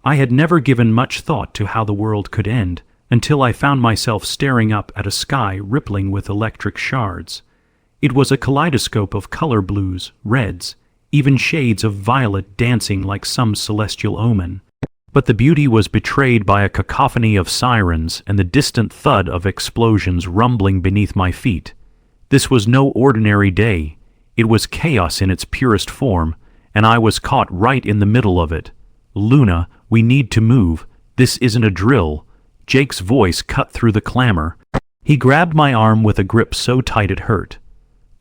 I had never given much thought to how the world could end until I found myself staring up at a sky rippling with electric shards. It was a kaleidoscope of color blues, reds, even shades of violet dancing like some celestial omen. But the beauty was betrayed by a cacophony of sirens and the distant thud of explosions rumbling beneath my feet. This was no ordinary day. It was chaos in its purest form, and I was caught right in the middle of it. "Luna, we need to move. This isn't a drill." Jake's voice cut through the clamor. He grabbed my arm with a grip so tight it hurt.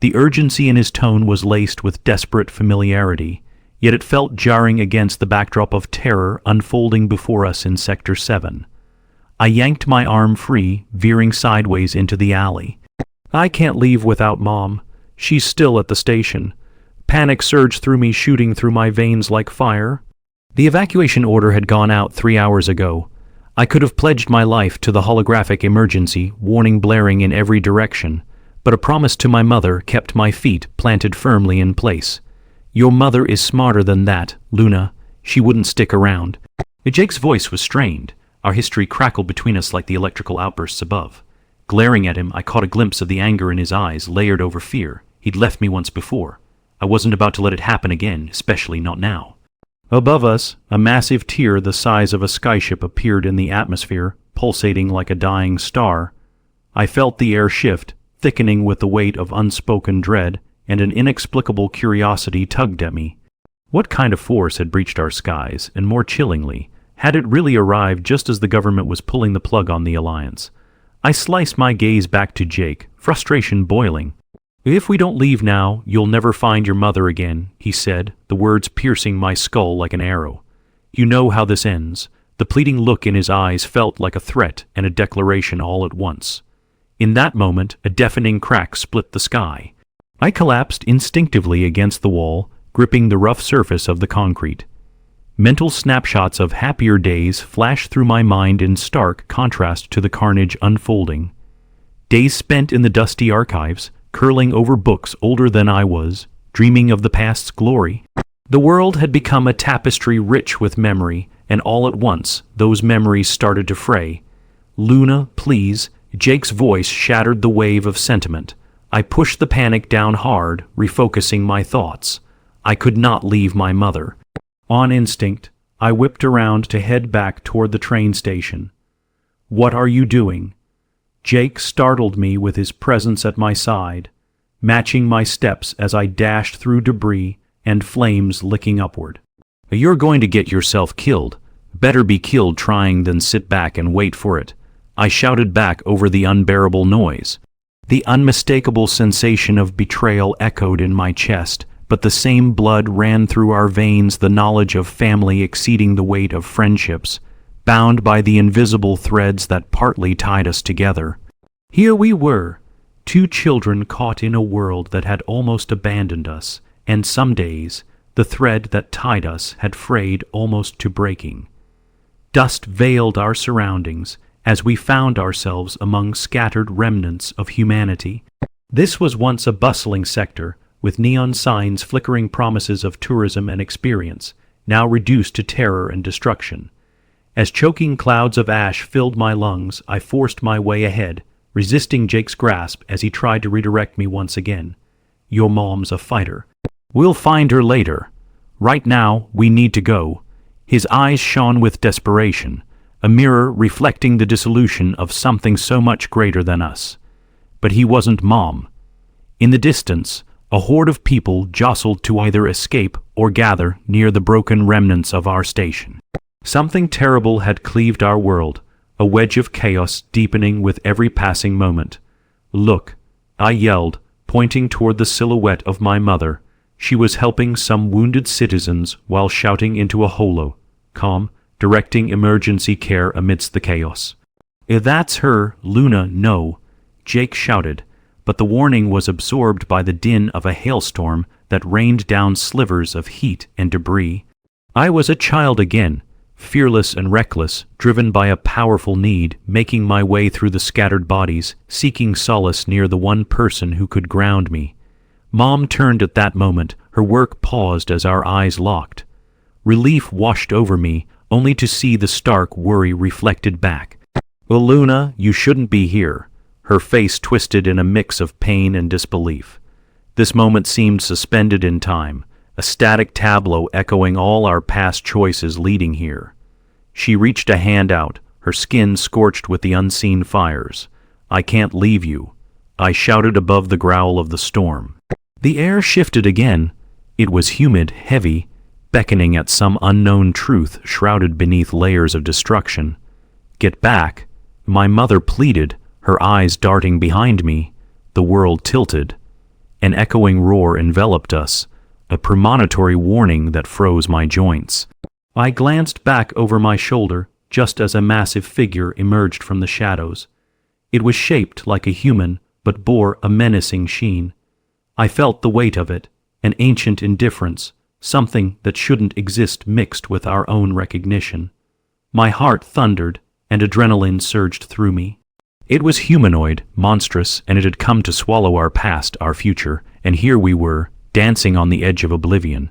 The urgency in his tone was laced with desperate familiarity, yet it felt jarring against the backdrop of terror unfolding before us in Sector 7. I yanked my arm free, veering sideways into the alley. "I can't leave without Mom. She's still at the station." Panic surged through me, shooting through my veins like fire. The evacuation order had gone out 3 hours ago. I could have pledged my life to the holographic emergency warning blaring in every direction, but a promise to my mother kept my feet planted firmly in place. "Your mother is smarter than that, Luna. She wouldn't stick around." Jake's voice was strained. Our history crackled between us like the electrical outbursts above. Glaring at him, I caught a glimpse of the anger in his eyes, layered over fear. He'd left me once before. I wasn't about to let it happen again, especially not now. Above us, a massive tear the size of a skyship appeared in the atmosphere, pulsating like a dying star. I felt the air shift, thickening with the weight of unspoken dread, and an inexplicable curiosity tugged at me. What kind of force had breached our skies, and more chillingly, had it really arrived just as the government was pulling the plug on the alliance? I sliced my gaze back to Jake, frustration boiling. "If we don't leave now, you'll never find your mother again," he said, the words piercing my skull like an arrow. "You know how this ends." The pleading look in his eyes felt like a threat and a declaration all at once. In that moment, a deafening crack split the sky. I collapsed instinctively against the wall, gripping the rough surface of the concrete. Mental snapshots of happier days flashed through my mind in stark contrast to the carnage unfolding. Days spent in the dusty archives, curling over books older than I was, dreaming of the past's glory. The world had become a tapestry rich with memory, and all at once, those memories started to fray. "Luna, please." Jake's voice shattered the wave of sentiment. I pushed the panic down hard, refocusing my thoughts. I could not leave my mother. On instinct, I whipped around to head back toward the train station. "What are you doing?" Jake startled me with his presence at my side, matching my steps as I dashed through debris and flames licking upward. "You're going to get yourself killed. Better be killed trying than sit back and wait for it," I shouted back over the unbearable noise. The unmistakable sensation of betrayal echoed in my chest, but the same blood ran through our veins, the knowledge of family exceeding the weight of friendships, bound by the invisible threads that partly tied us together. Here we were, two children caught in a world that had almost abandoned us, and some days the thread that tied us had frayed almost to breaking. Dust veiled our surroundings as we found ourselves among scattered remnants of humanity. This was once a bustling sector, with neon signs flickering promises of tourism and experience, now reduced to terror and destruction. As choking clouds of ash filled my lungs, I forced my way ahead, resisting Jake's grasp as he tried to redirect me once again. "Your mom's a fighter. We'll find her later. Right now, we need to go." His eyes shone with desperation, a mirror reflecting the dissolution of something so much greater than us. But he wasn't Mom. In the distance, a horde of people jostled to either escape or gather near the broken remnants of our station. Something terrible had cleaved our world, a wedge of chaos deepening with every passing moment. "Look," I yelled, pointing toward the silhouette of my mother. She was helping some wounded citizens while shouting into a holo-comm, directing emergency care amidst the chaos. "If that's her, Luna, no," Jake shouted, but the warning was absorbed by the din of a hailstorm that rained down slivers of heat and debris. I was a child again, fearless and reckless, driven by a powerful need, making my way through the scattered bodies, seeking solace near the one person who could ground me. Mom turned at that moment, her work paused as our eyes locked. Relief washed over me, only to see the stark worry reflected back. "Well, Luna, you shouldn't be here." Her face twisted in a mix of pain and disbelief. This moment seemed suspended in time, a static tableau echoing all our past choices leading here. She reached a hand out, her skin scorched with the unseen fires. "I can't leave you," I shouted above the growl of the storm. The air shifted again. It was humid, heavy, beckoning at some unknown truth shrouded beneath layers of destruction. "Get back," my mother pleaded, her eyes darting behind me. The world tilted. An echoing roar enveloped us, a premonitory warning that froze my joints. I glanced back over my shoulder just as a massive figure emerged from the shadows. It was shaped like a human, but bore a menacing sheen. I felt the weight of it, an ancient indifference, something that shouldn't exist mixed with our own recognition. My heart thundered, and adrenaline surged through me. It was humanoid, monstrous, and it had come to swallow our past, our future, and here we were, dancing on the edge of oblivion.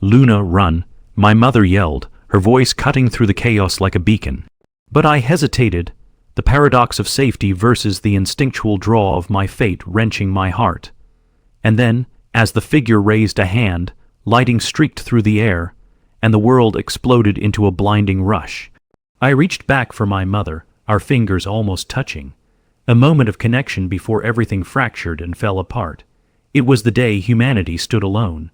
"Luna, run!" my mother yelled, her voice cutting through the chaos like a beacon. But I hesitated, the paradox of safety versus the instinctual draw of my fate wrenching my heart. And then, as the figure raised a hand, lighting streaked through the air, and the world exploded into a blinding rush. I reached back for my mother, our fingers almost touching. A moment of connection before everything fractured and fell apart. It was the day humanity stood alone.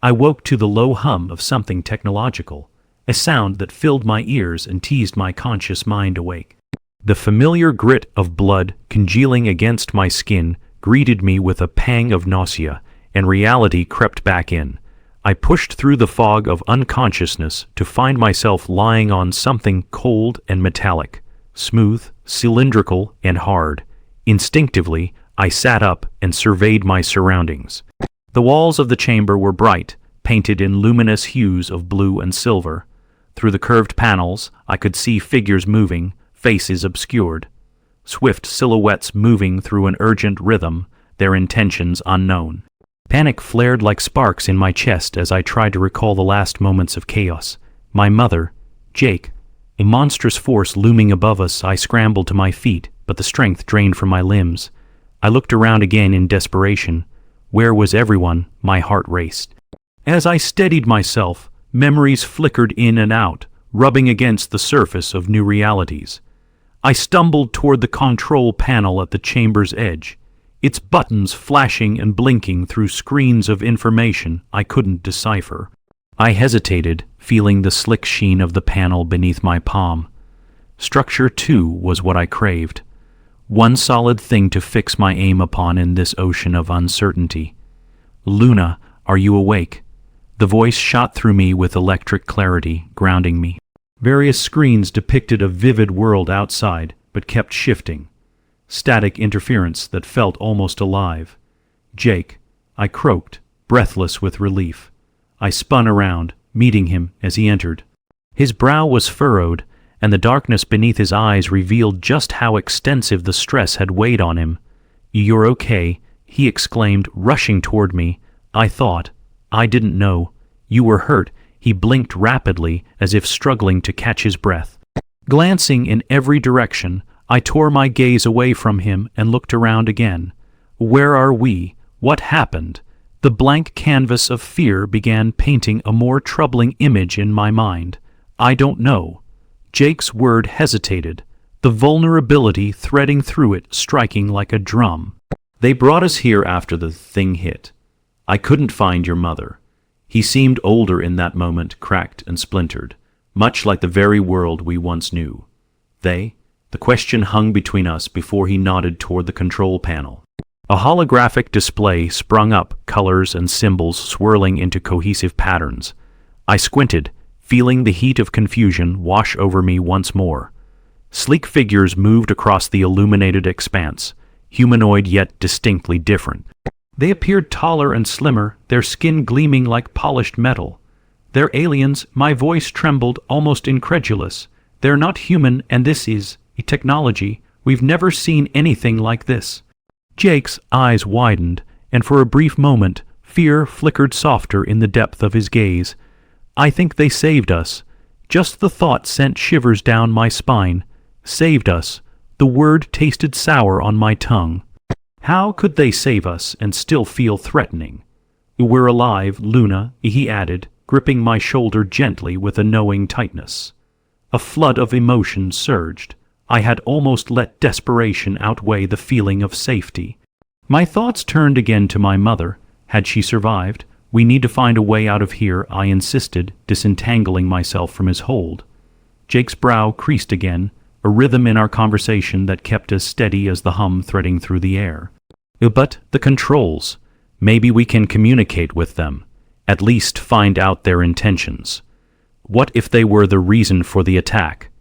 I woke to the low hum of something technological, a sound that filled my ears and teased my conscious mind awake. The familiar grit of blood congealing against my skin greeted me with a pang of nausea, and reality crept back in. I pushed through the fog of unconsciousness to find myself lying on something cold and metallic, smooth, cylindrical, and hard. Instinctively, I sat up and surveyed my surroundings. The walls of the chamber were bright, painted in luminous hues of blue and silver. Through the curved panels, I could see figures moving, faces obscured. Swift silhouettes moving through an urgent rhythm, their intentions unknown. Panic flared like sparks in my chest as I tried to recall the last moments of chaos. My mother, Jake, a monstrous force looming above us. I scrambled to my feet, but the strength drained from my limbs. I looked around again in desperation. Where was everyone? My heart raced. As I steadied myself, memories flickered in and out, rubbing against the surface of new realities. I stumbled toward the control panel at the chamber's edge, its buttons flashing and blinking through screens of information I couldn't decipher. I hesitated, feeling the slick sheen of the panel beneath my palm. Structure, too, was what I craved. One solid thing to fix my aim upon in this ocean of uncertainty. "Luna, are you awake?" The voice shot through me with electric clarity, grounding me. Various screens depicted a vivid world outside, but kept shifting. Static interference that felt almost alive. "Jake," I croaked, breathless with relief. I spun around, meeting him as he entered. His brow was furrowed, and the darkness beneath his eyes revealed just how extensive the stress had weighed on him. "You're okay," he exclaimed, rushing toward me. "I thought. I didn't know. You were hurt." He blinked rapidly, as if struggling to catch his breath. Glancing in every direction, I tore my gaze away from him and looked around again. Where are we? What happened? The blank canvas of fear began painting a more troubling image in my mind. "I don't know." Jake's word hesitated, the vulnerability threading through it, striking like a drum. "They brought us here after the thing hit. I couldn't find your mother." He seemed older in that moment, cracked and splintered, much like the very world we once knew. "They?" The question hung between us before he nodded toward the control panel. A holographic display sprung up, colors and symbols swirling into cohesive patterns. I squinted, feeling the heat of confusion wash over me once more. Sleek figures moved across the illuminated expanse, humanoid yet distinctly different. They appeared taller and slimmer, their skin gleaming like polished metal. "They're aliens," my voice trembled, almost incredulous. "They're not human, and this is a technology. We've never seen anything like this." Jake's eyes widened, and for a brief moment, fear flickered softer in the depth of his gaze. "I think they saved us." Just the thought sent shivers down my spine. Saved us. The word tasted sour on my tongue. How could they save us and still feel threatening? We're alive, Luna, he added, gripping my shoulder gently with a knowing tightness. A flood of emotion surged. I had almost let desperation outweigh the feeling of safety. My thoughts turned again to my mother. Had she survived? We need to find a way out of here, I insisted, disentangling myself from his hold. Jake's brow creased again, a rhythm in our conversation that kept as steady as the hum threading through the air. But the controls. Maybe we can communicate with them. At least find out their intentions. What if they were the reason for the attack?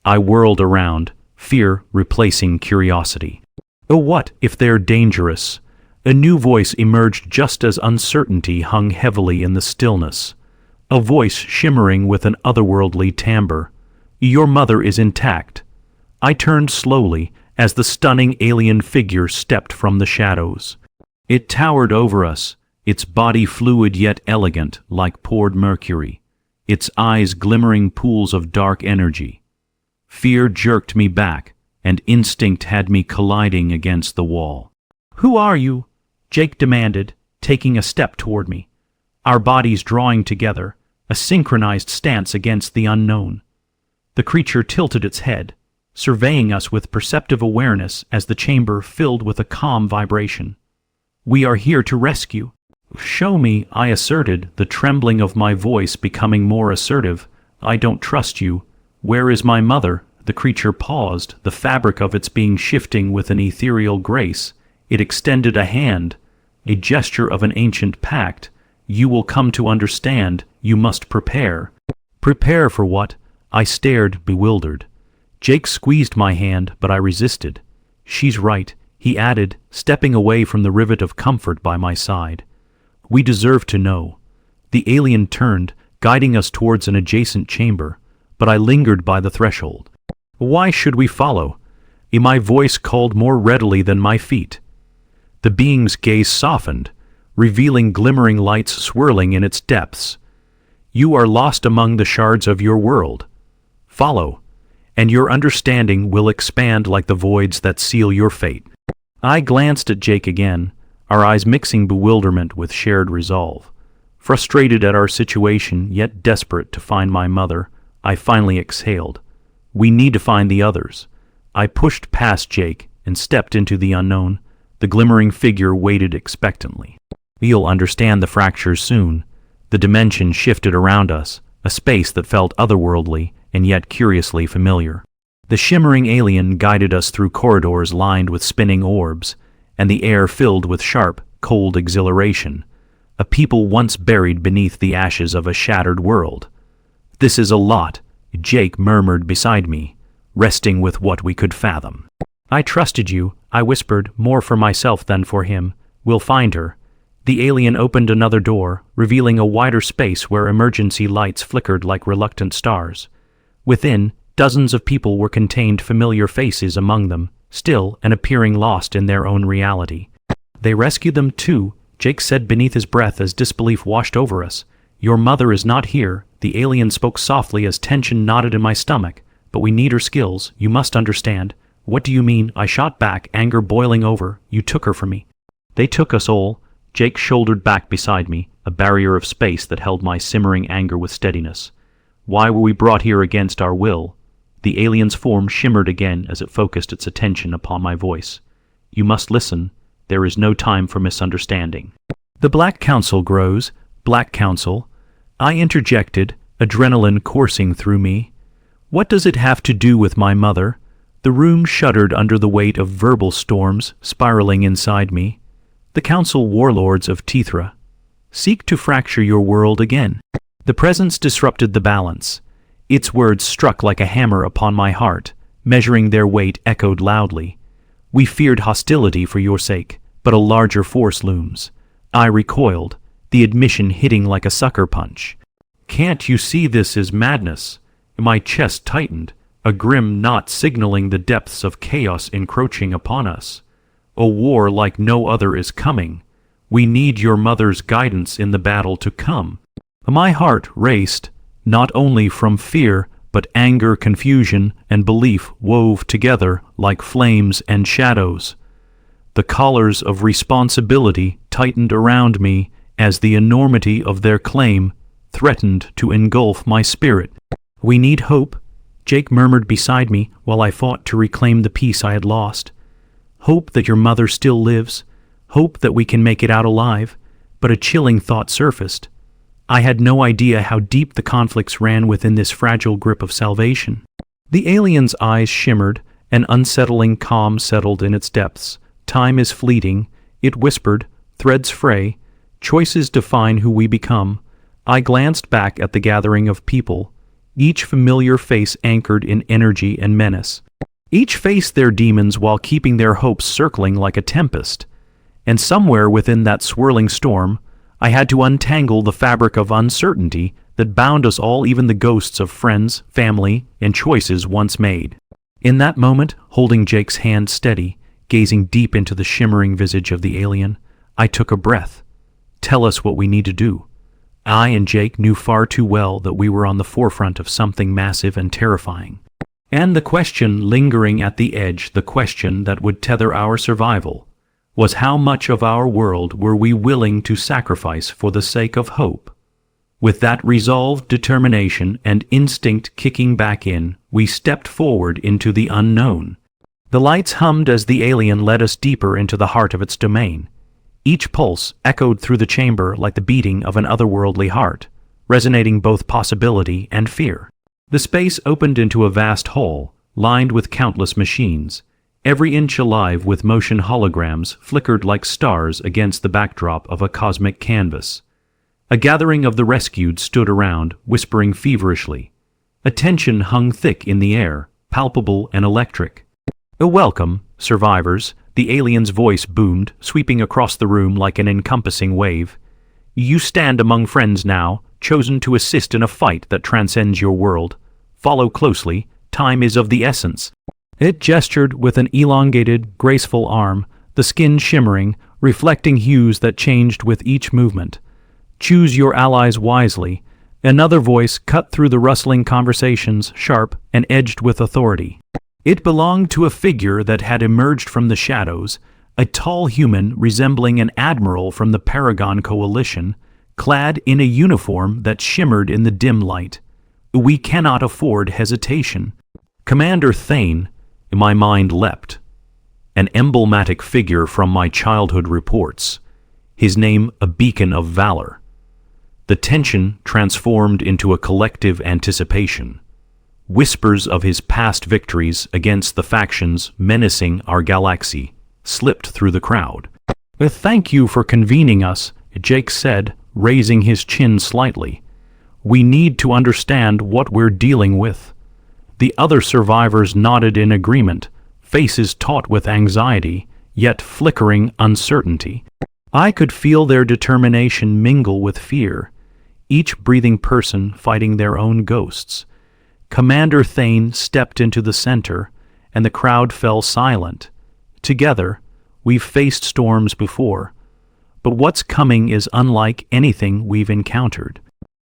I whirled around, fear replacing curiosity. What if they're dangerous? A new voice emerged just as uncertainty hung heavily in the stillness. A voice shimmering with an otherworldly timbre. Your mother is intact. I turned slowly as the stunning alien figure stepped from the shadows. It towered over us, its body fluid yet elegant like poured mercury, its eyes glimmering pools of dark energy. Fear jerked me back, and instinct had me colliding against the wall. "Who are you?" Jake demanded, taking a step toward me. Our bodies drawing together, a synchronized stance against the unknown. The creature tilted its head, surveying us with perceptive awareness as the chamber filled with a calm vibration. "We are here to rescue." "Show me," I asserted, the trembling of my voice becoming more assertive. "I don't trust you. Where is my mother?" The creature paused, the fabric of its being shifting with an ethereal grace. It extended a hand, a gesture of an ancient pact. "You will come to understand. You must prepare." Prepare for what? I stared, bewildered. Jake squeezed my hand, but I resisted. "She's right," he added, stepping away from the rivet of comfort by my side. "We deserve to know." The alien turned, guiding us towards an adjacent chamber, but I lingered by the threshold. "Why should we follow?" My voice called more readily than my feet. The being's gaze softened, revealing glimmering lights swirling in its depths. "You are lost among the shards of your world. Follow, and your understanding will expand like the voids that seal your fate." I glanced at Jake again, our eyes mixing bewilderment with shared resolve. Frustrated at our situation, yet desperate to find my mother, I finally exhaled. "We need to find the others." I pushed past Jake and stepped into the unknown. The glimmering figure waited expectantly. "You'll understand the fractures soon." The dimension shifted around us, a space that felt otherworldly and yet curiously familiar. The shimmering alien guided us through corridors lined with spinning orbs, and the air filled with sharp, cold exhilaration. A people once buried beneath the ashes of a shattered world. "This is a lot," Jake murmured beside me, resting with what we could fathom. "I trusted you," I whispered, more for myself than for him. "We'll find her." The alien opened another door, revealing a wider space where emergency lights flickered like reluctant stars. Within, dozens of people were contained, familiar faces among them, still and appearing lost in their own reality. "They rescued them too," Jake said beneath his breath as disbelief washed over us. "Your mother is not here." The alien spoke softly as tension knotted in my stomach. "But we need her skills, you must understand." "What do you mean?" I shot back, anger boiling over. "You took her from me." "They took us all." Jake shouldered back beside me, a barrier of space that held my simmering anger with steadiness. "Why were we brought here against our will?" The alien's form shimmered again as it focused its attention upon my voice. "You must listen. There is no time for misunderstanding." "The Black Council grows." "Black Council?" I interjected, adrenaline coursing through me. "What does it have to do with my mother?" The room shuddered under the weight of verbal storms spiraling inside me. "The Council warlords of Tethra seek to fracture your world again." The presence disrupted the balance. Its words struck like a hammer upon my heart, measuring their weight echoed loudly. "We feared hostility for your sake, but a larger force looms." I recoiled, the admission hitting like a sucker punch. "Can't you see this is madness?" My chest tightened, a grim knot signaling the depths of chaos encroaching upon us. "A war like no other is coming. We need your mother's guidance in the battle to come." My heart raced, not only from fear, but anger, confusion, and belief wove together like flames and shadows. The collars of responsibility tightened around me as the enormity of their claim threatened to engulf my spirit. "We need hope," Jake murmured beside me while I fought to reclaim the peace I had lost. "Hope that your mother still lives. Hope that we can make it out alive." But a chilling thought surfaced. I had no idea how deep the conflicts ran within this fragile grip of salvation. The alien's eyes shimmered, an unsettling calm settled in its depths. "Time is fleeting," it whispered, "threads fray, choices define who we become." I glanced back at the gathering of people, each familiar face anchored in energy and menace. Each faced their demons while keeping their hopes circling like a tempest. And somewhere within that swirling storm, I had to untangle the fabric of uncertainty that bound us all, even the ghosts of friends, family, and choices once made. In that moment, holding Jake's hand steady, gazing deep into the shimmering visage of the alien, I took a breath. "Tell us what we need to do." I and Jake knew far too well that we were on the forefront of something massive and terrifying. And the question lingering at the edge, the question that would tether our survival, was how much of our world were we willing to sacrifice for the sake of hope? With that resolve, determination, and instinct kicking back in, we stepped forward into the unknown. The lights hummed as the alien led us deeper into the heart of its domain. Each pulse echoed through the chamber like the beating of an otherworldly heart, resonating both possibility and fear. The space opened into a vast hall, lined with countless machines. Every inch alive with motion holograms flickered like stars against the backdrop of a cosmic canvas. A gathering of the rescued stood around, whispering feverishly. A tension hung thick in the air, palpable and electric. "Welcome, survivors," the alien's voice boomed, sweeping across the room like an encompassing wave. "You stand among friends now, chosen to assist in a fight that transcends your world. Follow closely, time is of the essence." It gestured with an elongated, graceful arm, the skin shimmering, reflecting hues that changed with each movement. "Choose your allies wisely." Another voice cut through the rustling conversations, sharp and edged with authority. It belonged to a figure that had emerged from the shadows, a tall human resembling an admiral from the Paragon Coalition, clad in a uniform that shimmered in the dim light. "We cannot afford hesitation." Commander Thane. My mind leapt. An emblematic figure from my childhood reports. His name a beacon of valor. The tension transformed into a collective anticipation. Whispers of his past victories against the factions menacing our galaxy slipped through the crowd. "Thank you for convening us," Jake said, raising his chin slightly. "We need to understand what we're dealing with." The other survivors nodded in agreement, faces taut with anxiety, yet flickering uncertainty. I could feel their determination mingle with fear, each breathing person fighting their own ghosts. Commander Thane stepped into the center, and the crowd fell silent. Together, we've faced storms before, but what's coming is unlike anything we've encountered.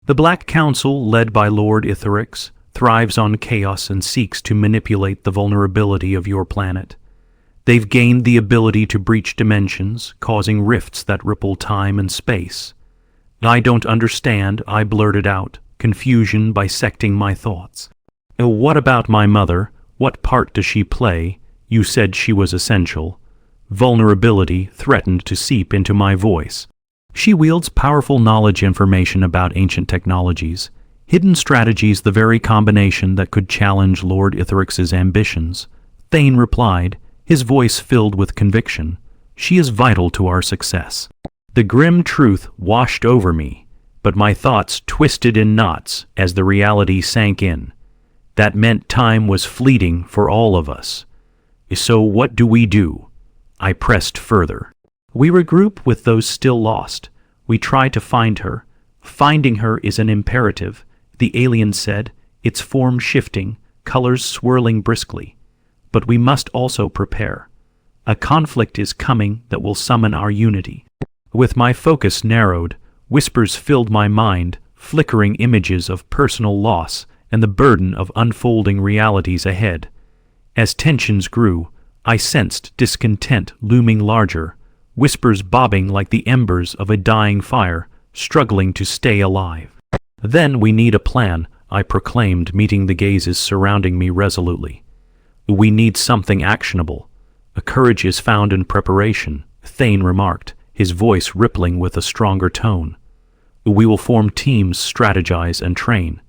The Black Council, led by Lord Itherix, thrives on chaos and seeks to manipulate the vulnerability of your planet. They've gained the ability to breach dimensions, causing rifts that ripple time and space. "I don't understand," I blurted out, confusion bisecting my thoughts. "What about my mother? What part does she play? You said she was essential." Vulnerability threatened to seep into my voice. "She wields powerful knowledge information about ancient technologies, hidden strategies, the very combination that could challenge Lord Itherix's ambitions." Thane replied, his voice filled with conviction. "She is vital to our success." The grim truth washed over me, but my thoughts twisted in knots as the reality sank in. That meant time was fleeting for all of us. So what do we do? I pressed further. "We regroup with those still lost. We try to find her. Finding her is an imperative," the alien said, its form shifting, colors swirling briskly. "But we must also prepare. A conflict is coming that will summon our unity." With my focus narrowed, whispers filled my mind, flickering images of personal loss and the burden of unfolding realities ahead. As tensions grew, I sensed discontent looming larger, whispers bobbing like the embers of a dying fire, struggling to stay alive. "Then we need a plan," I proclaimed, meeting the gazes surrounding me resolutely. "We need something actionable. Courage is found in preparation," Thane remarked, his voice rippling with a stronger tone. "We will form teams, strategize, and train.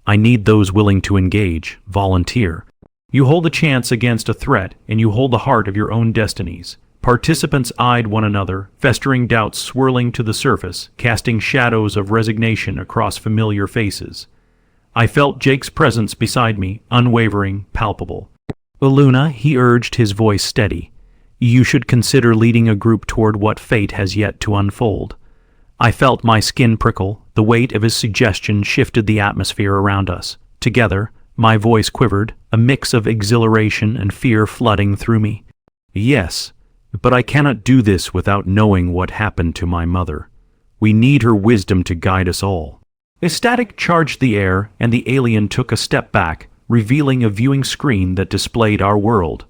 I need those willing to engage, volunteer. You hold a chance against a threat, and you hold the heart of your own destinies." Participants eyed one another, festering doubts swirling to the surface, casting shadows of resignation across familiar faces. I felt Jake's presence beside me, unwavering, palpable. "Luna," he urged, his voice steady, "you should consider leading a group toward what fate has yet to unfold." I felt my skin prickle. The weight of his suggestion shifted the atmosphere around us. Together, my voice quivered, a mix of exhilaration and fear flooding through me. "Yes, but I cannot do this without knowing what happened to my mother. We need her wisdom to guide us all." A static charged the air, and the alien took a step back, revealing a viewing screen that displayed our world.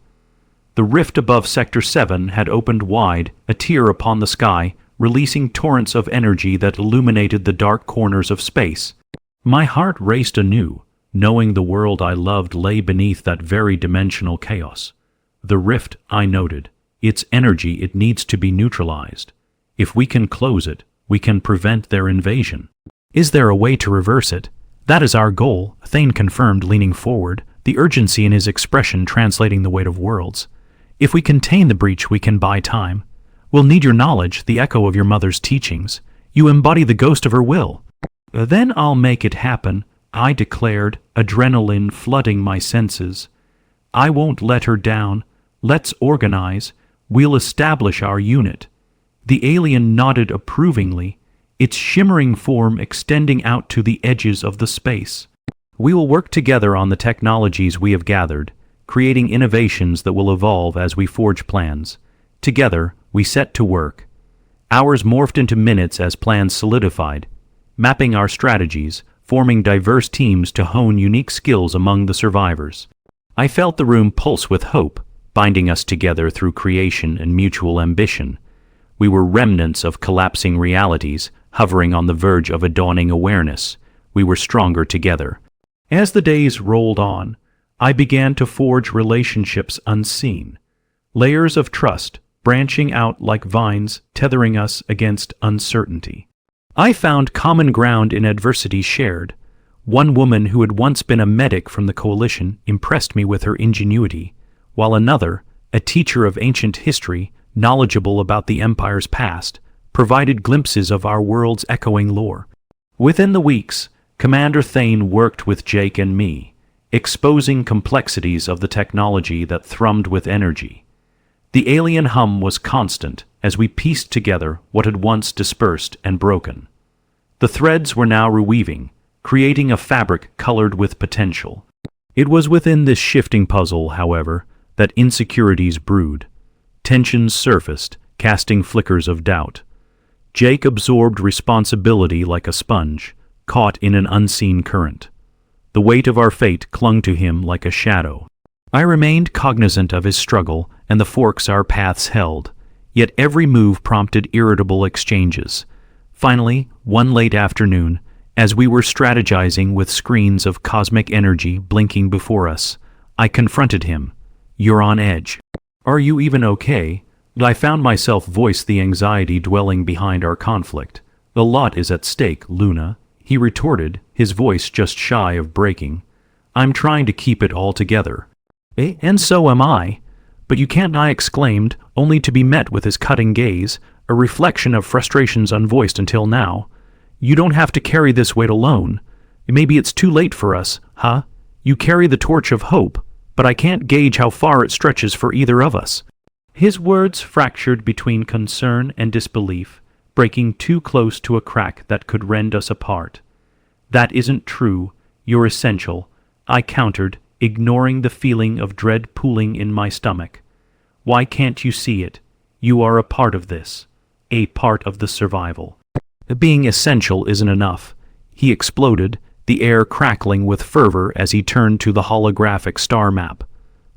The rift above Sector 7 had opened wide, a tear upon the sky, releasing torrents of energy that illuminated the dark corners of space. My heart raced anew, knowing the world I loved lay beneath that very dimensional chaos. The rift, I noted, its energy, it needs to be neutralized. If we can close it, we can prevent their invasion. "Is there a way to reverse it?" "That is our goal," Thane confirmed, leaning forward, the urgency in his expression translating the weight of worlds. "If we contain the breach, we can buy time. We'll need your knowledge, the echo of your mother's teachings. You embody the ghost of her will." "Then I'll make it happen," I declared, adrenaline flooding my senses. "I won't let her down. Let's organize. We'll establish our unit." The alien nodded approvingly, its shimmering form extending out to the edges of the space. "We will work together on the technologies we have gathered, creating innovations that will evolve as we forge plans. Together, we set to work. Hours morphed into minutes as plans solidified, mapping our strategies, forming diverse teams to hone unique skills among the survivors. I felt the room pulse with hope, binding us together through creation and mutual ambition. We were remnants of collapsing realities, hovering on the verge of a dawning awareness. We were stronger together. As the days rolled on, I began to forge relationships unseen. Layers of trust, branching out like vines, tethering us against uncertainty. I found common ground in adversity shared. One woman who had once been a medic from the Coalition impressed me with her ingenuity, while another, a teacher of ancient history, knowledgeable about the Empire's past, provided glimpses of our world's echoing lore. Within the weeks, Commander Thane worked with Jake and me, exposing complexities of the technology that thrummed with energy. The alien hum was constant as we pieced together what had once dispersed and broken. The threads were now reweaving, creating a fabric colored with potential. It was within this shifting puzzle, however, that insecurities brewed. Tensions surfaced, casting flickers of doubt. Jake absorbed responsibility like a sponge, caught in an unseen current. The weight of our fate clung to him like a shadow. I remained cognizant of his struggle and the forks our paths held, yet every move prompted irritable exchanges. Finally, one late afternoon, as we were strategizing with screens of cosmic energy blinking before us, I confronted him. "You're on edge. Are you even okay?" I found myself voice the anxiety dwelling behind our conflict. "A lot is at stake, Luna," he retorted, his voice just shy of breaking. "I'm trying to keep it all together." "And so am I." "But you can't," I exclaimed, only to be met with his cutting gaze, a reflection of frustrations unvoiced until now. "You don't have to carry this weight alone. Maybe it's too late for us, huh? You carry the torch of hope, but I can't gauge how far it stretches for either of us." His words fractured between concern and disbelief, breaking too close to a crack that could rend us apart. "That isn't true. You're essential," I countered, ignoring the feeling of dread pooling in my stomach. "Why can't you see it? You are a part of this. A part of the survival." "Being essential isn't enough," he exploded, the air crackling with fervor as he turned to the holographic star map.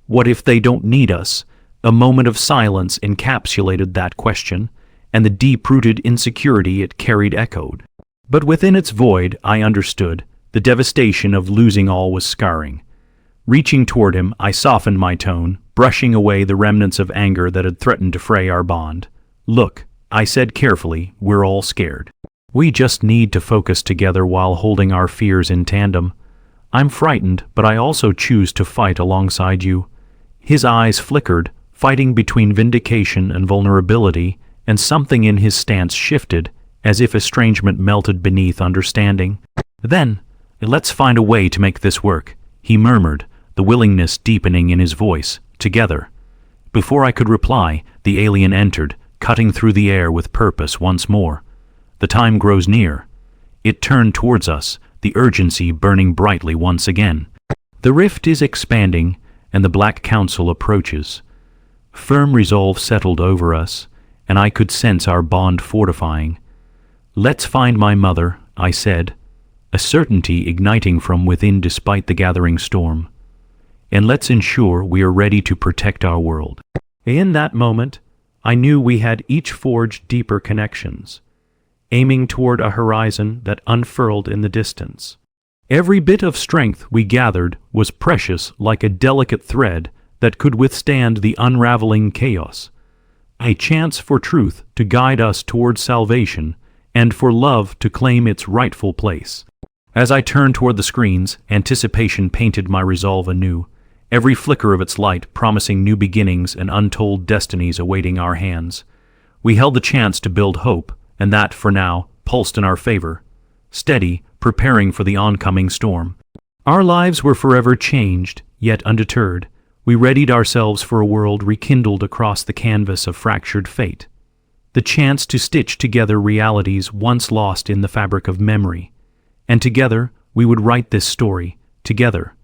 What if they don't need us? A moment of silence encapsulated that question, and the deep-rooted insecurity it carried echoed. But within its void, I understood. The devastation of losing all was scarring. Reaching toward him, I softened my tone, brushing away the remnants of anger that had threatened to fray our bond. "Look," I said carefully, "we're all scared. We just need to focus together while holding our fears in tandem. I'm frightened, but I also choose to fight alongside you." His eyes flickered, fighting between vindication and vulnerability, and something in his stance shifted, as if estrangement melted beneath understanding. "Then, let's find a way to make this work," he murmured, the willingness deepening in his voice. "Together." Before I could reply, the alien entered, cutting through the air with purpose once more. The time grows near. It turned towards us, the urgency burning brightly once again. The rift is expanding, and the Black Council approaches. Firm resolve settled over us, and I could sense our bond fortifying. "Let's find my mother," I said, a certainty igniting from within despite the gathering storm. "And let's ensure we are ready to protect our world." In that moment, I knew we had each forged deeper connections, aiming toward a horizon that unfurled in the distance. Every bit of strength we gathered was precious, like a delicate thread that could withstand the unraveling chaos. A chance for truth to guide us toward salvation, and for love to claim its rightful place. As I turned toward the screens, anticipation painted my resolve anew, every flicker of its light promising new beginnings and untold destinies awaiting our hands. We held the chance to build hope, and that, for now, pulsed in our favor, steady, preparing for the oncoming storm. Our lives were forever changed, yet undeterred. We readied ourselves for a world rekindled across the canvas of fractured fate. The chance to stitch together realities once lost in the fabric of memory. And together, we would write this story, together,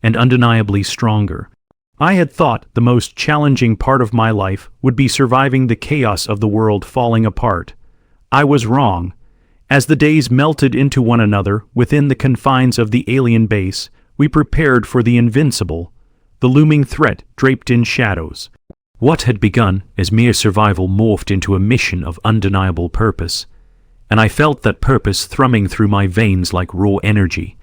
and undeniably stronger. I had thought the most challenging part of my life would be surviving the chaos of the world falling apart. I was wrong. As the days melted into one another within the confines of the alien base, we prepared for the invincible, the looming threat draped in shadows. What had begun as mere survival morphed into a mission of undeniable purpose, and I felt that purpose thrumming through my veins like raw energy.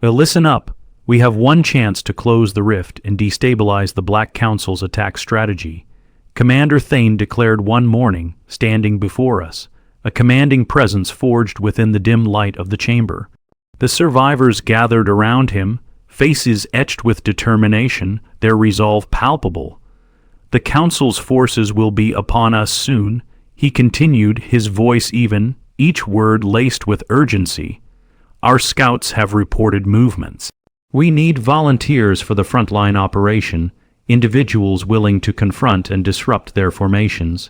Well, listen up. We have one chance to close the rift and destabilize the Black Council's attack strategy. Commander Thane declared one morning, standing before us, a commanding presence forged within the dim light of the chamber. The survivors gathered around him, faces etched with determination, their resolve palpable. "The Council's forces will be upon us soon," he continued, his voice even, each word laced with urgency. "Our scouts have reported movements. We need volunteers for the frontline operation, individuals willing to confront and disrupt their formations."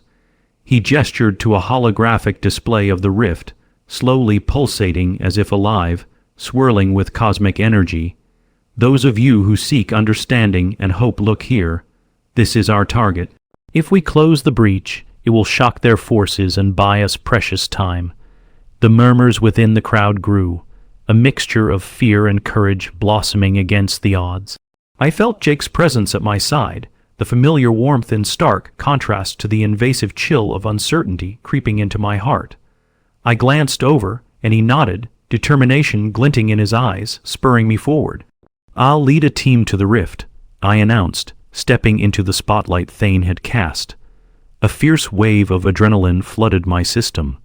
He gestured to a holographic display of the rift, slowly pulsating as if alive, swirling with cosmic energy. "Those of you who seek understanding and hope, look here. This is our target. If we close the breach, it will shock their forces and buy us precious time." The murmurs within the crowd grew, a mixture of fear and courage blossoming against the odds. I felt Jake's presence at my side, the familiar warmth in stark contrast to the invasive chill of uncertainty creeping into my heart. I glanced over, and he nodded, determination glinting in his eyes, spurring me forward. "I'll lead a team to the rift," I announced, stepping into the spotlight Thane had cast. A fierce wave of adrenaline flooded my system.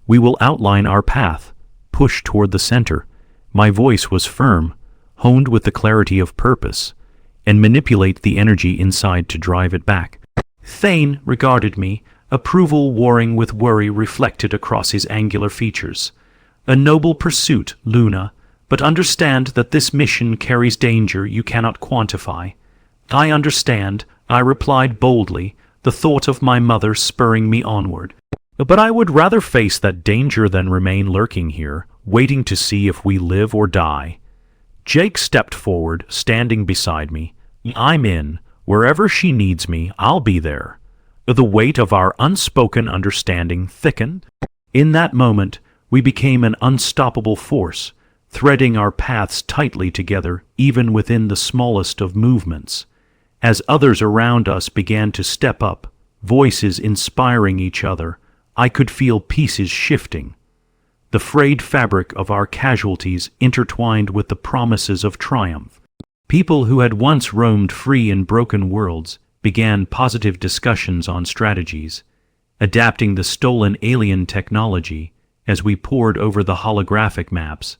"We will outline our path, push toward the center." My voice was firm, honed with the clarity of purpose, and manipulate the energy inside to drive it back. Thane regarded me, approval warring with worry reflected across his angular features. "A noble pursuit, Luna, but understand that this mission carries danger you cannot quantify." "I understand," I replied boldly, the thought of my mother spurring me onward. "But I would rather face that danger than remain lurking here, waiting to see if we live or die." Jake stepped forward, standing beside me. "I'm in. Wherever she needs me, I'll be there." The weight of our unspoken understanding thickened. In that moment, We became an unstoppable force, threading our paths tightly together even within the smallest of movements. As others around us began to step up, voices inspiring each other, I could feel pieces shifting. The frayed fabric of our casualties intertwined with the promises of triumph. People who had once roamed free in broken worlds began positive discussions on strategies, adapting the stolen alien technology as we pored over the holographic maps,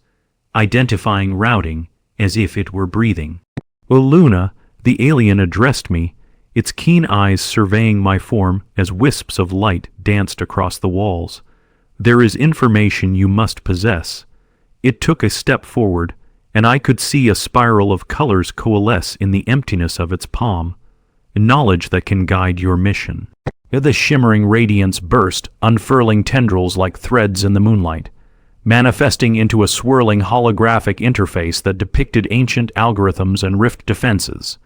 identifying routing as if it were breathing. "Oh, Luna," the alien addressed me, its keen eyes surveying my form as wisps of light danced across the walls. "There is information you must possess." It took a step forward, and I could see a spiral of colors coalesce in the emptiness of its palm. Knowledge that can guide your mission. The shimmering radiance burst, unfurling tendrils like threads in the moonlight, manifesting into a swirling holographic interface that depicted ancient algorithms and rift defenses.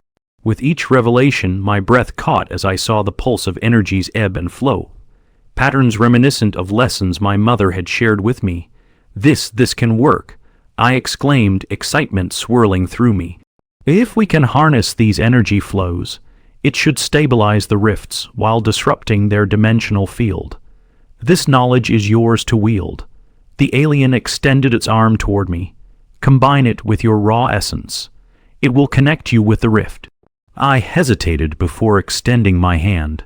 With each revelation, my breath caught as I saw the pulse of energy's ebb and flow, patterns reminiscent of lessons my mother had shared with me. This can work," I exclaimed, excitement swirling through me. "If we can harness these energy flows, it should stabilize the rifts while disrupting their dimensional field. This knowledge is yours to wield." The alien extended its arm toward me. "Combine it with your raw essence. It will connect you with the rift." I hesitated before extending my hand,